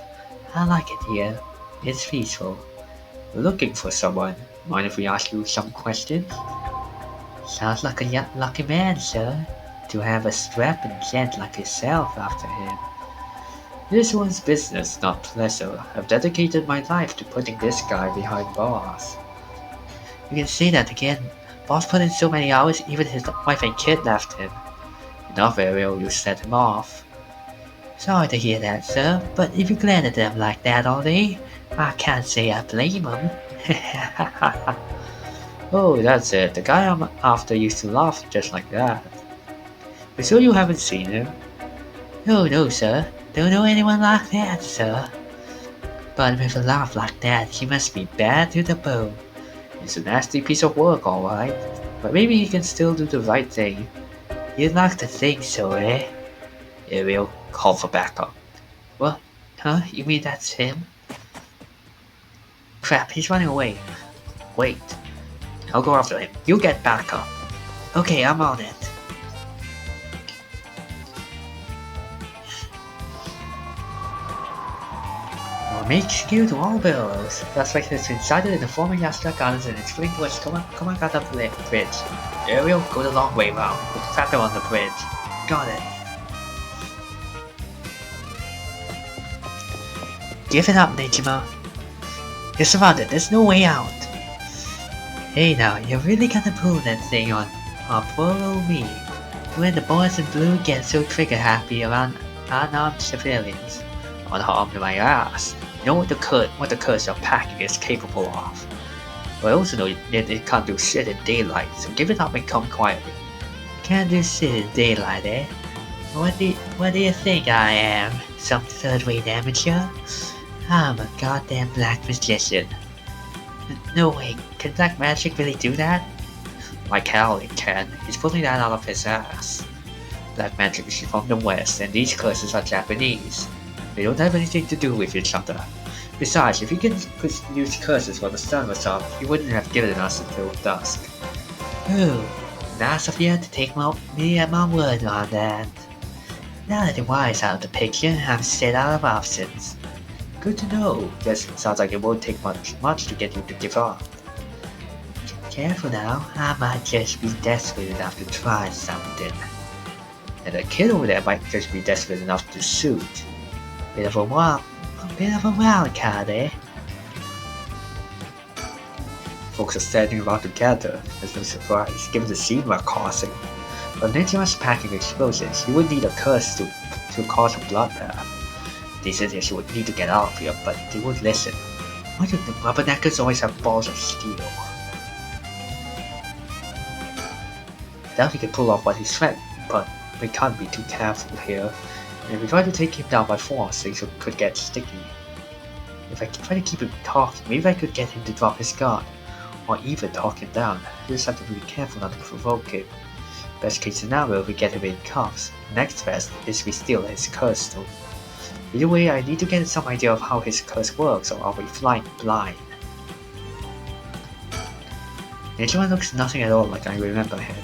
[SPEAKER 1] I like it here. It's peaceful. We're looking for someone. Mind if we ask you some questions? Sounds like a lucky man, sir, to have a strapping gent like yourself after him.
[SPEAKER 2] This one's business, not pleasure. I've dedicated my life to putting this guy behind bars.
[SPEAKER 1] You can say that again. Boss put in so many hours, even his wife and kid left him.
[SPEAKER 2] Enough, Ariel, you set him off.
[SPEAKER 1] Sorry to hear that, sir, but if you glare at them like that all day, I can't say I blame him.
[SPEAKER 2] Oh, that's it. The guy I'm after used to laugh just like that. You sure you haven't seen him?
[SPEAKER 1] Oh no, sir. Don't know anyone like that, sir. But with a laugh like that, he must be bad to the bone.
[SPEAKER 2] It's a nasty piece of work, alright. But maybe he can still do the right thing.
[SPEAKER 1] You'd like to think so, eh?
[SPEAKER 2] Ariel, call for backup.
[SPEAKER 1] What? Huh? You mean that's him? Crap, he's running away.
[SPEAKER 2] Wait. I'll go after him. You get backup.
[SPEAKER 1] Okay, I'm on it.
[SPEAKER 2] Michiyo to all billows. That's like it's inside in the former Yasuda Gardens and it's fleeing towards Komakata Bridge. Ariel, go the long way round. We'll trap him on the bridge.
[SPEAKER 1] Got it.
[SPEAKER 2] Give it up, Nejima. You're surrounded, there's no way out.
[SPEAKER 1] Hey now, you're really gonna pull that thing on poor old me. When the boys in blue get so trigger happy around unarmed civilians.
[SPEAKER 2] Unharmed my ass. You know what the curse you're packing is capable of. But I also know that it can't do shit in daylight, so give it up and come quietly.
[SPEAKER 1] Can't do shit in daylight, eh? What do you think I am? Some third-rate amateur? I'm a goddamn black magician. No way, can black magic really do that?
[SPEAKER 2] Like hell it can. He's pulling that out of his ass. Black magic is from the West, and these curses are Japanese. They don't have anything to do with each other. Besides, if he could use curses while the sun was up, he wouldn't have given us until dusk.
[SPEAKER 1] Ooh, nice of you to take me at my word on that. Now that the wire's out of the picture, I'm set out of options.
[SPEAKER 2] Good to know. Just sounds like it won't take much to get you to give up.
[SPEAKER 1] Careful now, I might just be desperate enough to try something.
[SPEAKER 2] And the kid over there might just be desperate enough to shoot.
[SPEAKER 1] Bit of a wild card, eh?
[SPEAKER 2] Folks are standing around together. There's no surprise, given the scene we're causing. But Nijima's packing explosives, you would need a curse to cause a bloodbath. These idiots would need to get out of here, but they won't listen.
[SPEAKER 1] Why do the rubberneckers always have balls of steel?
[SPEAKER 2] I doubt he can pull off what he's threatening, but we can't be too careful here. And if we try to take him down by force, things could get sticky. If I try to keep him talking, maybe I could get him to drop his guard, or even talk him down. We just have to be careful not to provoke him. Best case scenario, we get him in cuffs. Next best is we steal his curse stone. Either way, I need to get some idea of how his curse works, or are we flying blind? Nejima looks nothing at all like I remember him.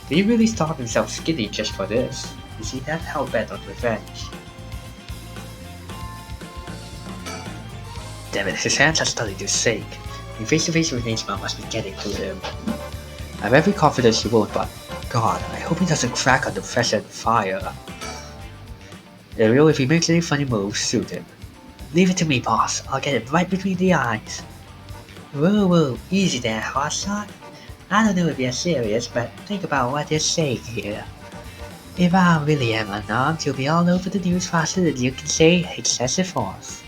[SPEAKER 2] Did he really starve himself skinny just for this? Is he that hell-bent on revenge? Damn it, his hands are starting to shake. Being face-to-face with Nejima must be getting to him. I have every confidence he won't, but God, I hope he doesn't crack under pressure and fire. Ariel, if he makes any funny moves, shoot him.
[SPEAKER 1] Leave it to me, boss. I'll get it right between the eyes. Whoa, easy there, hotshot. I don't know if you're serious, but think about what you're saying here. If I really am unarmed, you'll be all over the news faster than you can say excessive force.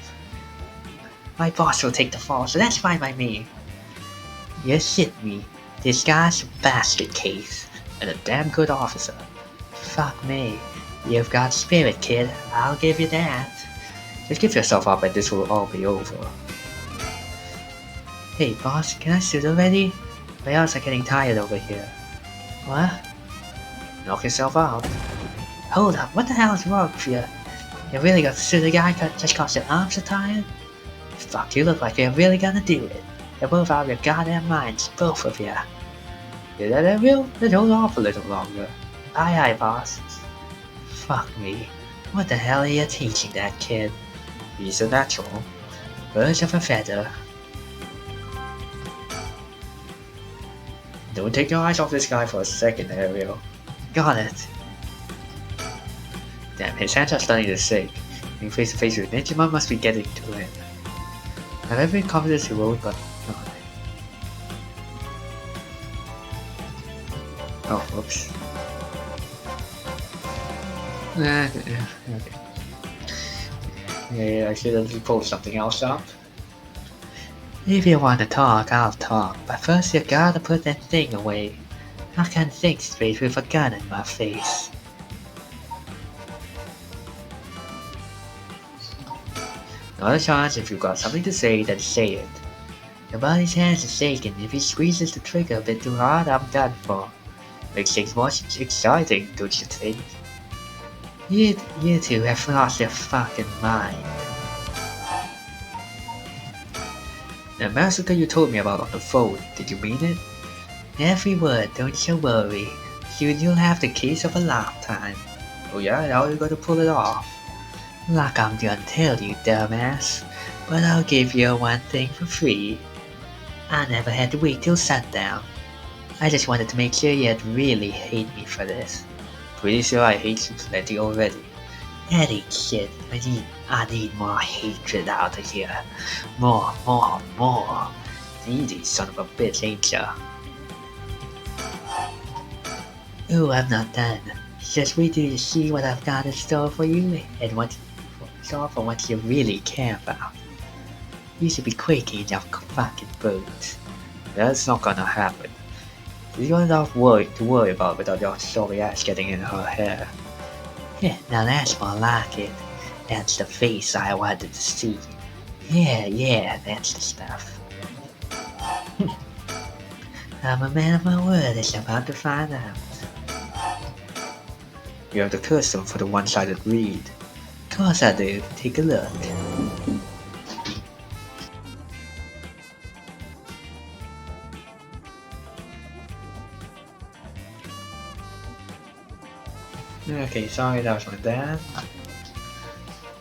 [SPEAKER 1] My boss will take the fall, so that's fine by me. You shit me. This guy's a basket case, and a damn good officer. Fuck me. You've got spirit, kid. I'll give you that.
[SPEAKER 2] Just give yourself up and this will all be over.
[SPEAKER 1] Hey boss, can I shoot already? My arms are getting tired over here. What?
[SPEAKER 2] Knock yourself out.
[SPEAKER 1] Hold up, what the hell is wrong with you? You really gonna shoot a guy just cause your arms are tired? Fuck, you look like you're really gonna do it. You're both out of your goddamn minds, both of you.
[SPEAKER 2] Is that Ariel? Then hold off a little longer.
[SPEAKER 1] Aye, boss. Fuck me. What the hell are you teaching that kid?
[SPEAKER 2] He's a natural.
[SPEAKER 1] Birds of a feather.
[SPEAKER 2] Don't take your eyes off this guy for a second, Ariel.
[SPEAKER 1] Got it.
[SPEAKER 2] Damn, his hands are starting to shake. Being face to face with Nejima must be getting to him. I have every confidence he will, but no. Oh, whoops. Okay. Yeah, I should have pulled something else up. If you want to talk, I'll talk, but first you gotta put that thing away. I can't think straight with a gun in my face. Not a chance. If you've got something to say, then say it. Nobody's hands are shaking. If he squeezes the trigger a bit too hard, I'm done for. Makes things more exciting, don't you think? You two have lost your fucking mind. The massacre you told me about on the phone, did you mean it? Every word, don't you worry. Soon you'll have the case of a lifetime. Oh yeah, now you're gonna pull it off. Like I'm gonna tell you, dumbass. But I'll give you one thing for free. I never had to wait till sundown. I just wanted to make sure you'd really hate me for this. Pretty sure I hate you plenty already. That ain't shit. I need more hatred out of here. More. Easy, son of a bitch, ain't ya? Ooh, I'm not done. Just wait till you see what I've got in store for you and what you really care about. You should be quaking your fucking boots. That's not gonna happen. You got enough to worry about without your sorry ass getting in her hair. Yeah, now that's more like it. That's the face I wanted to see. Yeah, that's the stuff. I'm a man of my word, as I'm about to find out. You have the custom for the one-sided read. Of course I do. Take a look. Okay, sorry, that was my dad.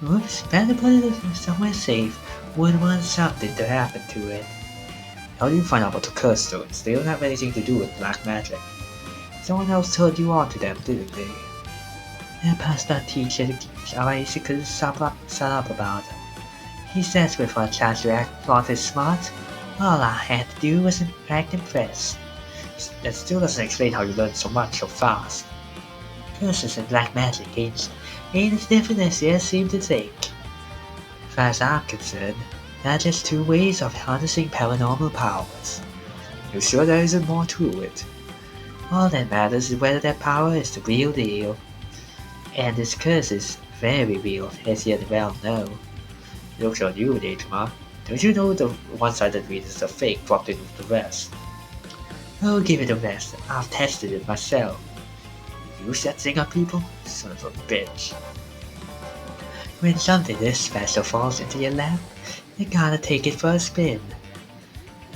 [SPEAKER 2] Oops, better put it somewhere safe. Wouldn't want something to happen to it. How do you find out about the curse stones? They don't have anything to do with black magic. Someone else turned you on to them, didn't they? Their pastor teacher basically shut up about it. He says with a chance to act plot is smart, all I had to do was act impressed. That still doesn't explain how you learned so much so fast. Curses and black magic ain't as different as you seem to think. As far as I'm concerned, they're just two ways of harnessing paranormal powers. You're sure there isn't more to it? All that matters is whether that power is the real deal. And this curse is very real, as you well know. Looks on you, Nejima. Don't you know the one-sided read is a fake dropped in with the rest? Oh, give it a rest. I've tested it myself. You set thing up, people? Son of a bitch. When something this special falls into your lap, you gotta take it for a spin.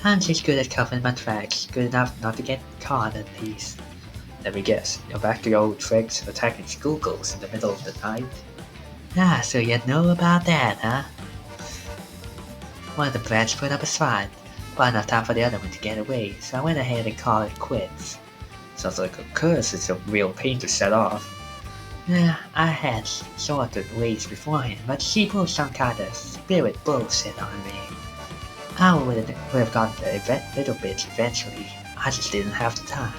[SPEAKER 2] I'm just good at covering my tracks, good enough not to get caught at least. Let me guess, you're back to your old tricks of attacking schoolgirls in the middle of the night? Ah, so you know about that, huh? One of the brats put up a fight, but enough time for the other one to get away, so I went ahead and called it quits. Sounds like a curse is a real pain to set off. Yeah, I had sorted ways beforehand, but she pulled some kind of spirit bullshit on me. I would have gotten the little bit eventually, I just didn't have the time.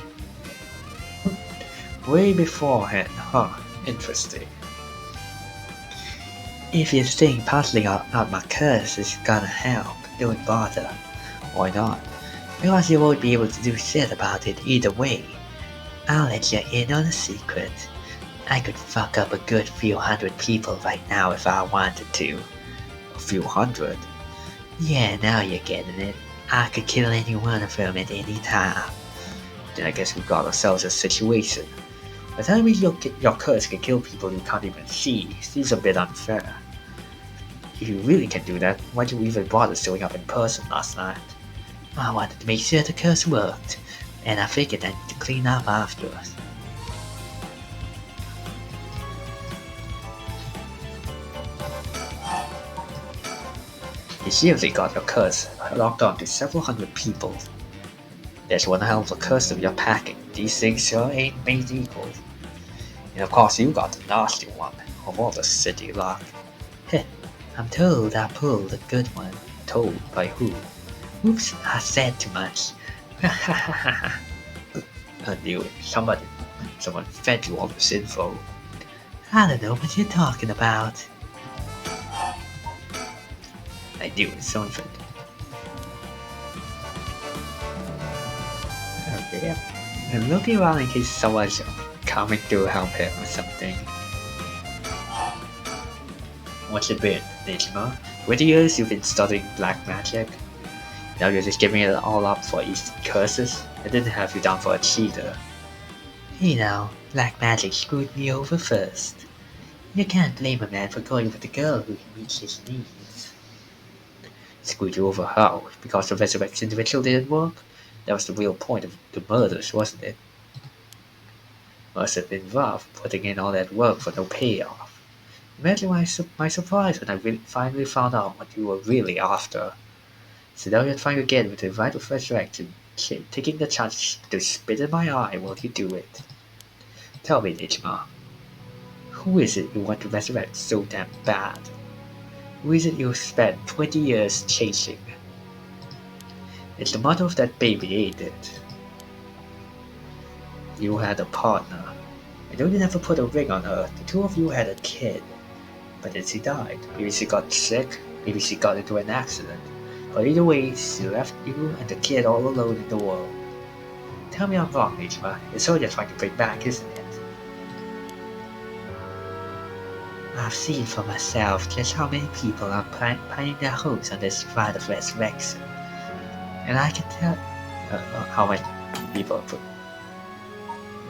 [SPEAKER 2] Way beforehand, huh? Interesting. If you think puzzling out my curse is gonna help, don't bother. Why not? Because you won't be able to do shit about it either way. I'll let you in on a secret. I could fuck up a good few hundred people right now if I wanted to. A few hundred? Yeah, now you're getting it. I could kill any one of them at any time. Then I guess we've got ourselves a situation. But telling me your curse can kill people you can't even see seems a bit unfair. If you really can do that, why'd you even bother showing up in person last night? I wanted to make sure the curse worked, and I figured I need to clean up afterwards. You seriously got your curse locked on to several hundred people. There's one hell of a curse of your packing. These things sure ain't made equal. And of course you got the nasty one of all the city luck.
[SPEAKER 1] I'm told I pulled a good one. Told by who? Oops, I said too much. I knew it. Someone fed you all this info. I don't know what you're talking about. I knew it. Someone fed. Okay. I'm looking around in case someone's coming to help him or something. What's it been, Nejima? 20 years you've been studying black magic? Now you're just giving it all up for Eastern curses? I didn't have you down for a cheater. You know, black magic screwed me over first. You can't blame a man for going with a girl who meets his needs. Screwed you over how? Because the resurrection ritual didn't work? That was the real point of the murders, wasn't it? Must have been rough putting in all that work for no payoff. Imagine my surprise when I finally found out what you were really after. So now you're trying again with the rite of resurrection, taking the chance to spit in my eye while you do it. Tell me, Nejima, who is it you want to resurrect so damn bad? Who is it you spent 20 years chasing? It's the mother of that baby, ain't it? You had a partner. I know you never put a ring on her. The two of you had a kid. But then she died. Maybe she got sick. Maybe she got into an accident. But either way, she left you and the kid all alone in the world. Tell me I'm wrong, Nejima. It's all you're trying to bring back, isn't it? I've seen for myself just how many people are pining their hopes on this rite of resurrection. And I can tell how many people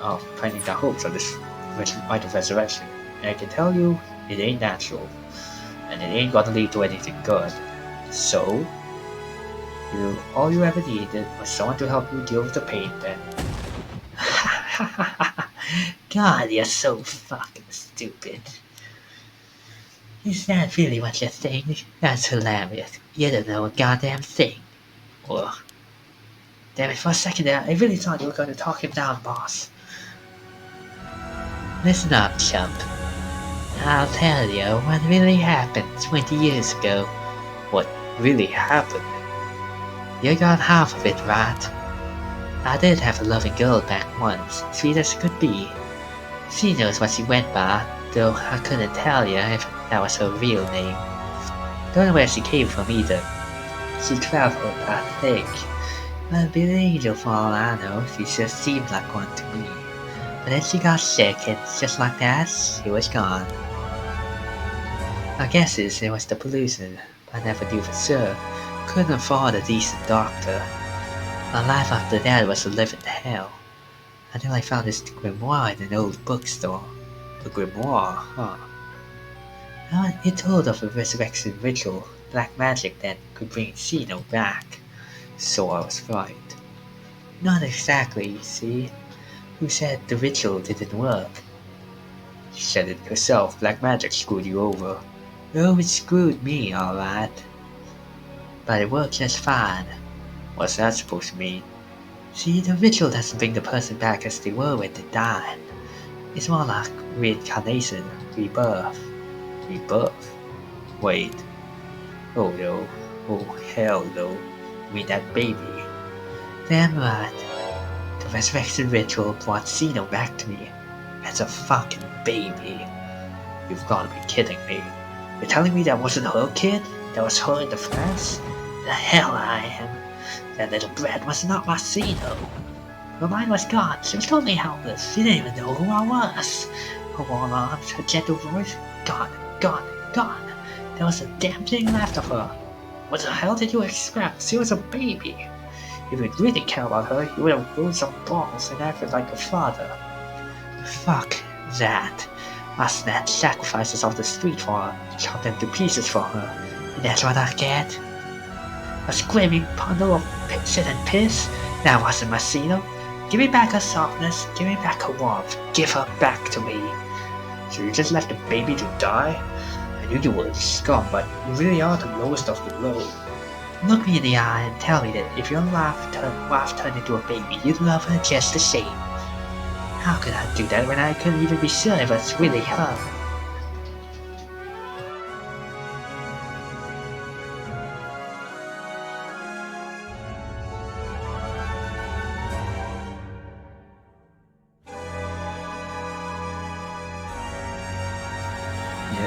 [SPEAKER 1] are pining their hopes on this rite of resurrection. And I can tell you, it ain't natural. And it ain't gonna lead to anything good. So, all you ever needed was someone to help you deal with the pain then. God, you're so fucking stupid. Is that really what you think? That's hilarious. You don't know a goddamn thing. Ugh. Damn it, for a second there, I really thought you were going to talk him down, boss. Listen up, chump. I'll tell you what really happened 20 years ago. What really happened? You got half of it right. I did have a loving girl back once, sweet as could be. She knows what she went by, though I couldn't tell you if that was her real name. Don't know where she came from either. She traveled, I think. Might be an angel for all I know, she just seemed like one to me. But then she got sick and just like that, she was gone. My guess is it was the pollution, but I never knew for sure. Couldn't afford a decent doctor. My life after that was a living hell. Until I found this grimoire in an old bookstore. A grimoire, huh? It told of a resurrection ritual, black magic that could bring Xeno back. So I was right. Not exactly, you see. Who said the ritual didn't work? She said it herself, black magic screwed you over. Oh, it screwed me, alright. But it worked just fine. What's that supposed to mean? See, the ritual doesn't bring the person back as they were when they died. It's more like reincarnation, rebirth. Rebirth? Wait. Oh no. Oh hell no. You mean that baby? Damn right. The resurrection ritual brought Xeno back to me. As a fucking baby. You've gotta be kidding me. You're telling me that wasn't her kid? That was her in the flesh? The hell I am. That little brat was not my Xeno. Her mind was gone. She was totally helpless. She didn't even know who I was. Her warm arms, her gentle voice, gone, gone, gone. There was a damn thing left of her. What the hell did you expect? She was a baby. If you really cared about her, you would have grown some balls and acted like a father. Fuck that. I snatched sacrifices off the street for her, chopped them to pieces for her. And that's what I get? A screaming bundle of shit and piss? That wasn't my Xeno. Give me back her softness, give me back her warmth, give her back to me. So you just left the baby to die? I knew you were a scum, but you really are the lowest of the low. Look me in the eye and tell me that if your wife turned into a baby, you'd love her just the same. How could I do that when I couldn't even be sure if it's really her?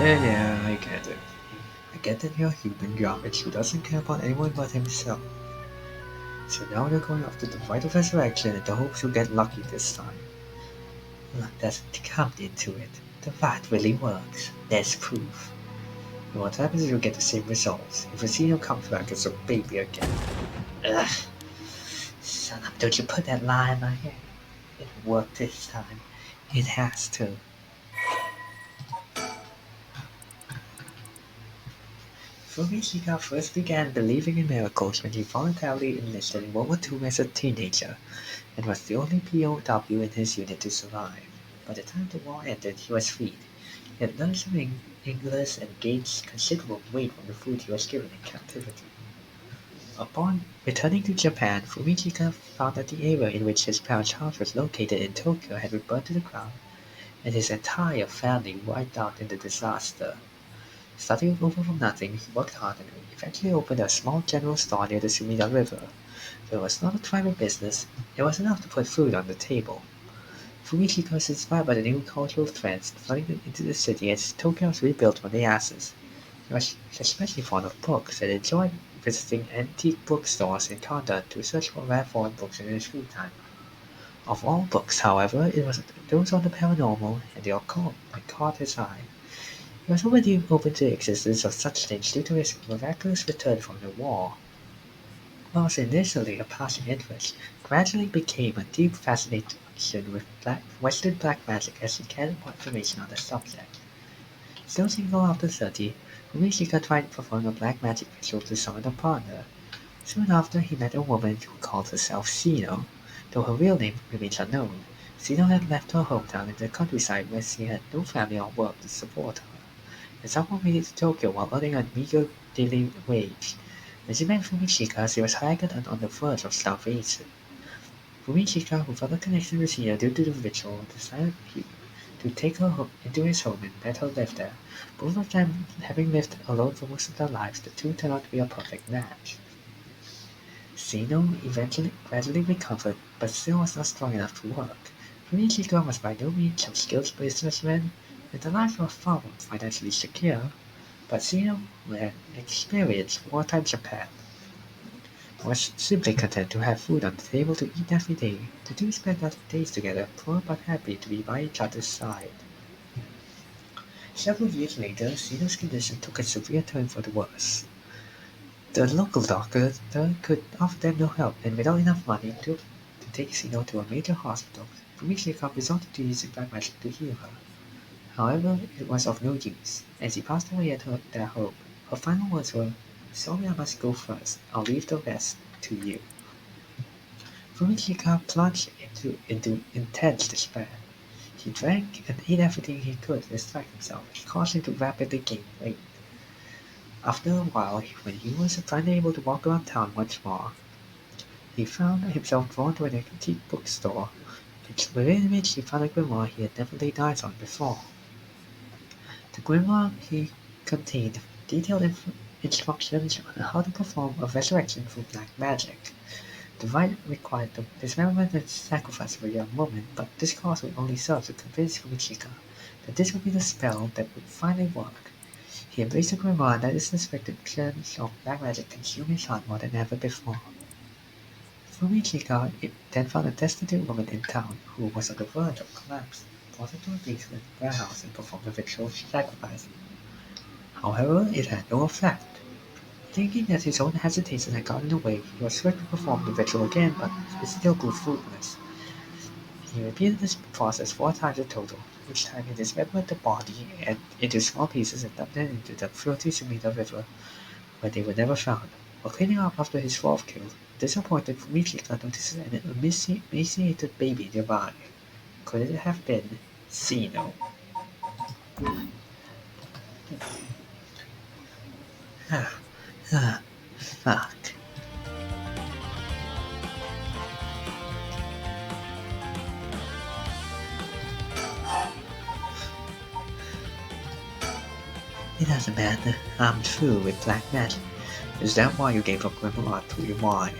[SPEAKER 2] Yeah, I get it.
[SPEAKER 1] I get that you're human garbage who doesn't care about anyone but himself. So now you're going after the vital resurrection in the hopes you'll get lucky this time. Luck doesn't come into it. The vat really works. There's proof. And what happens is you'll get the same results. If Rosino comes back as a baby again. Ugh. Son of, don't you put that lie in my head. It worked this time. It has to. Fumichika first began believing in miracles when he voluntarily enlisted in World War II as a teenager, and was the only POW in his unit to survive. By the time the war ended, he was freed. He had learned some English and gained considerable weight from the food he was given in captivity. Upon returning to Japan, Fumichika found that the area in which his parents' house was located in Tokyo had been burned to the ground, and his entire family wiped out in the disaster. Starting over from nothing, he worked hard and eventually opened a small general store near the Sumida River. Though it was not a thriving business, it was enough to put food on the table. Fumichika was inspired by the new cultural trends flooding into the city as Tokyo was rebuilt from the ashes. He was especially fond of books and enjoyed visiting antique bookstores in Kanto to search for rare foreign books in his free time. Of all books, however, it was those on the paranormal and the occult that caught his eye. He was already open to the existence of such things due to his miraculous return from the war. What was initially a passing interest gradually became a deep fascination with Western black magic as he gathered more information on the subject. Still single after 30, Fumichika tried performing a black magic ritual to summon a partner. Soon after, he met a woman who called herself Sino, though her real name remains unknown. Sino had left her hometown in the countryside where she had no family or work to support her, and somehow made it to Tokyo while earning a meager daily wage. When she met Fumichika, she was haggard and on the verge of starvation. Fumichika, who felt a connection with Sino due to the ritual, decided to take her into his home and let her live there. Both of them having lived alone for most of their lives, the two turned out to be a perfect match. Sino eventually gradually recovered, but still was not strong enough to work. Fumichika was by no means a skilled businessman, and the life was far from financially secure, but Sino, who had experienced wartime Japan, was simply content to have food on the table to eat every day. The two spent their days together, poor but happy to be by each other's side. Several years later, Sino's condition took a severe turn for the worse. The local doctor could offer them no help, and without enough money to take Sino to a major hospital, Fumichika resorted to using black magic to heal her. However, it was of no use. As he passed away at their home, her final words were, "Sorry, I must go first. I'll leave the rest to you." Fumichika plunged into intense despair. He drank and ate everything he could to distract himself, which caused him to rapidly gain weight. After a while, when he was finally able to walk around town once more, he found himself drawn to an antique bookstore, within which he found a grimoire he had never laid eyes on before. The grimoire he contained detailed instructions on how to perform a resurrection through black magic. The rite required the dismemberment and sacrifice of a young woman, but this cause would only serve to convince Fumichika that this would be the spell that would finally work. He embraced the grimoire and let his suspicions of black magic consume his heart more than ever before. Fumichika then found a destitute woman in town who was on the verge of collapse, brought her to a basement warehouse and performed a ritual sacrifice. However, it had no effect. Thinking that his own hesitation had gotten in the way, he was swift to perform the ritual again, but it still grew fruitless. He repeated this process 4 times in total, each time he dismembered the body into small pieces and dumped them into the filthy Sumida River, where they were never found. While cleaning up after his fourth kill, disappointed Fumichika notices an emaciated baby nearby. Could it have been Sino? Fuck. It doesn't matter. I'm through with black magic. Is that why you gave up Grimoire to your wife?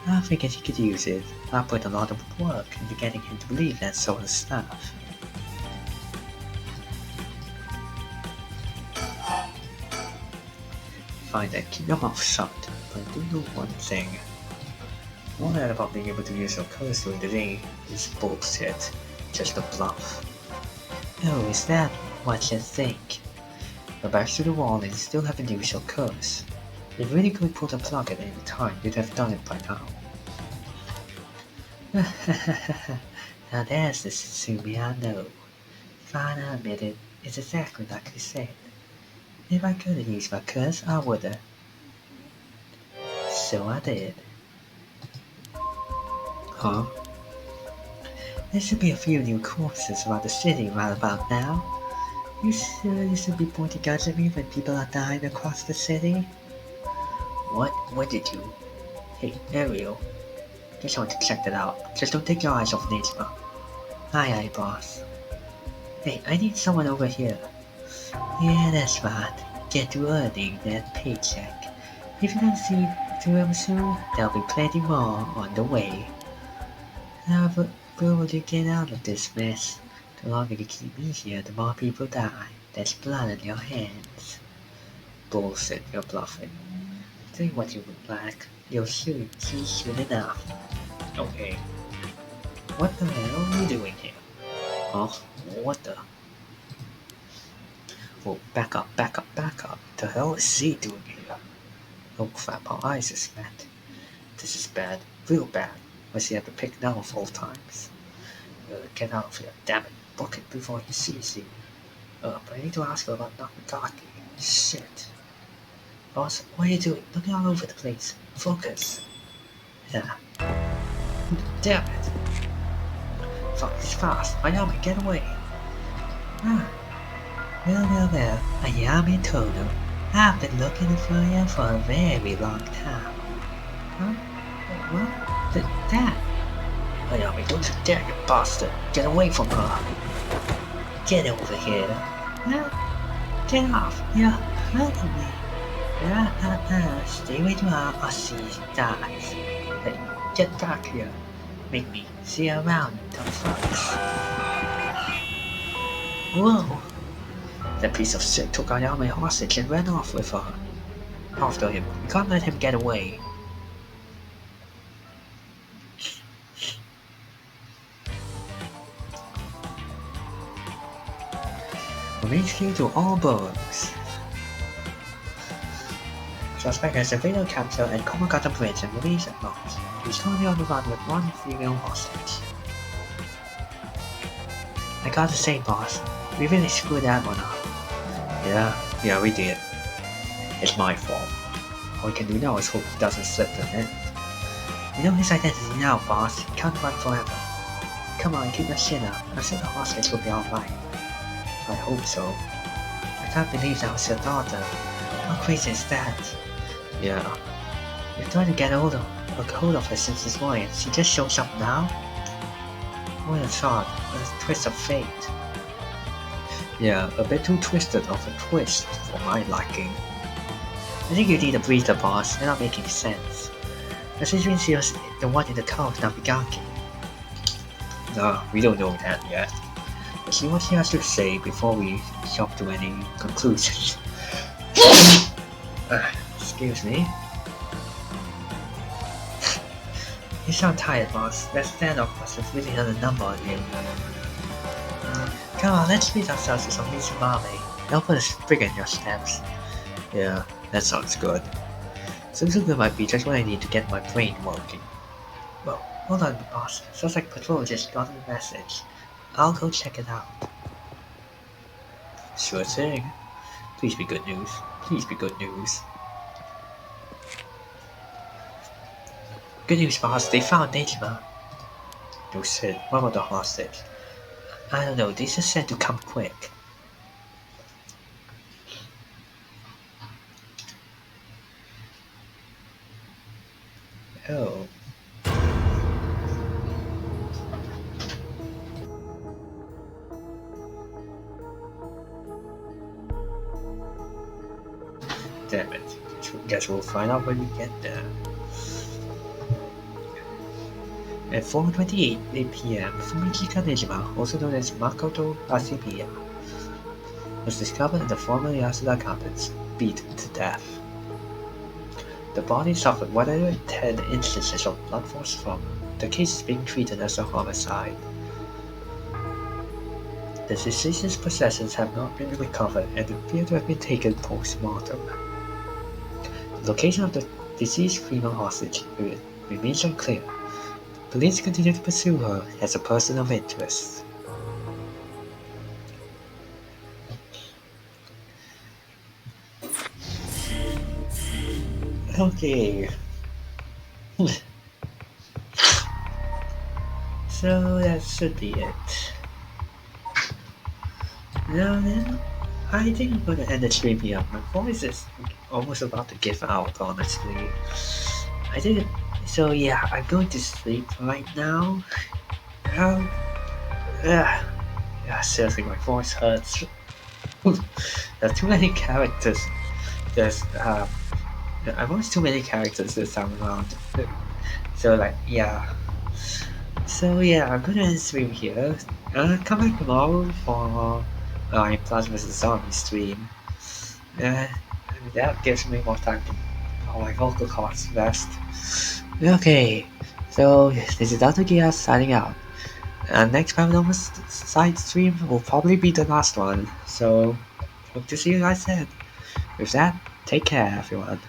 [SPEAKER 1] I figured he could use it. I put a lot of work into getting him to believe that sort of stuff.
[SPEAKER 2] Fine then, keep your mouth shut. But do know one thing. All that about being able to use your colors during the day is bullshit. Just a bluff.
[SPEAKER 1] Oh, is that what you think?
[SPEAKER 2] Go back to the wall and you still haven't used your colors. If you really could pull the plug at any time, you'd have done it by now.
[SPEAKER 1] Now there's the Sumi I know. Fine, I admit it. It's exactly like you said. If I could have used my colors, I would have. So I did.
[SPEAKER 2] Huh?
[SPEAKER 1] There should be a few new corpses around the city right about now. You sure you should be pointing guns at me when people are dying across the city? What did you? Hey, Ariel. Just want to check that out. Just don't take your eyes off Nejima. Aye, boss. Hey, I need someone over here. Yeah, that's right. Get to earning that paycheck. If you don't see to him soon, there'll be plenty more on the way. However, where will you get out of this mess? The longer you keep me here, the more people die. There's blood on your hands.
[SPEAKER 2] Bullshit, you're bluffing.
[SPEAKER 1] Say what you would like. You'll see soon enough.
[SPEAKER 2] Okay.
[SPEAKER 1] What the hell are you doing here?
[SPEAKER 2] Huh?
[SPEAKER 1] What the?
[SPEAKER 2] Oh, back up. The hell is he doing here? Oh crap, our eyes is fat. This is bad, real bad. Was he ever picked now of all times? Get out of here, damn it. Book it before he sees you. But I need to ask her about Namakaki. Shit. Boss, what are you doing? Looking all over the place. Focus.
[SPEAKER 1] Yeah.
[SPEAKER 2] Damn it. Fuck, he's fast. Ayami, get away.
[SPEAKER 1] Well, Ayami Tono. I've been looking for you for a very long time. Huh? What? That?
[SPEAKER 2] Ayami, don't you dare, you bastard. Get away from her.
[SPEAKER 1] Get over here. Get off. You're hurting me. Stay where you are or see dies.
[SPEAKER 2] Hey, get back here.
[SPEAKER 1] Make me see you around, dumb fucks. Whoa.
[SPEAKER 2] That piece of shit took Ayame hostage and ran off with her. After him, we can't let him get away. From HQ to all boroughs. Suspect has evaded capture at Komagata Bridge and released at March. He's currently on the run with one female hostage.
[SPEAKER 1] I gotta say, boss, we really screwed that one up.
[SPEAKER 2] Yeah, we did. It's my fault. All we can do now is hope he doesn't slip the net.
[SPEAKER 1] We know his identity now, boss. He can't run forever. Come on, keep your chin up. I'm sure the hostage will be alright.
[SPEAKER 2] I hope so.
[SPEAKER 1] I can't believe that was your daughter. How crazy is that?
[SPEAKER 2] Yeah.
[SPEAKER 1] We've tried to get hold of her since this morning. She just shows up now? What a thought. A twist of fate.
[SPEAKER 2] Yeah, a bit too twisted of a twist for my liking.
[SPEAKER 1] I think you need a breather, boss. They're not making sense. Considering she was the one in the tower of Namigaki.
[SPEAKER 2] No, we don't know that yet. Let's see what she has to say before we jump to any conclusions.
[SPEAKER 1] Excuse me. You sound tired, boss. That standoff must have really done a number on you. Come on, let's treat ourselves to some Mitsumame. They'll put a spring in your steps.
[SPEAKER 2] Yeah, that sounds good. Suzuka might be just what I need to get my brain working.
[SPEAKER 1] Well, hold on, boss. Sounds like Patrol just got a message. I'll go check it out.
[SPEAKER 2] Sure thing. Please be good news. Please be good news.
[SPEAKER 1] Good news, boss. They found Nejima.
[SPEAKER 2] No shit. What about the hostage?
[SPEAKER 1] I don't know. They just said to come quick.
[SPEAKER 2] Oh. Damn it. Guess we'll find out when we get there. At 4:28 p.m., Fumichika Nejima, also known as Makoto Asimiya, was discovered in the former Yasuda campus, beaten to death.
[SPEAKER 1] The body suffered 110 instances of blunt force trauma. The case is being treated as a homicide. The deceased's possessions have not been recovered and appear to have been taken post-mortem. The location of the deceased female hostage remains unclear. Police continue to pursue her as a person of interest. Okay. So that should be it. Now then, I think I'm gonna end the stream here. My voice is almost about to give out, honestly. I think so. Yeah, I'm going to sleep right now. Um, yeah, seriously, my voice hurts. There's too many characters. I've watched too many characters this time around. So like, yeah. So yeah, I'm gonna end the stream here. Come back tomorrow for my Plants vs Zombie stream. That gives me more time to my vocal cords rest. Okay, so this is Dr. Gia signing out. Next Paranormasight stream will probably be the last one, so hope to see you guys then. With that, take care everyone.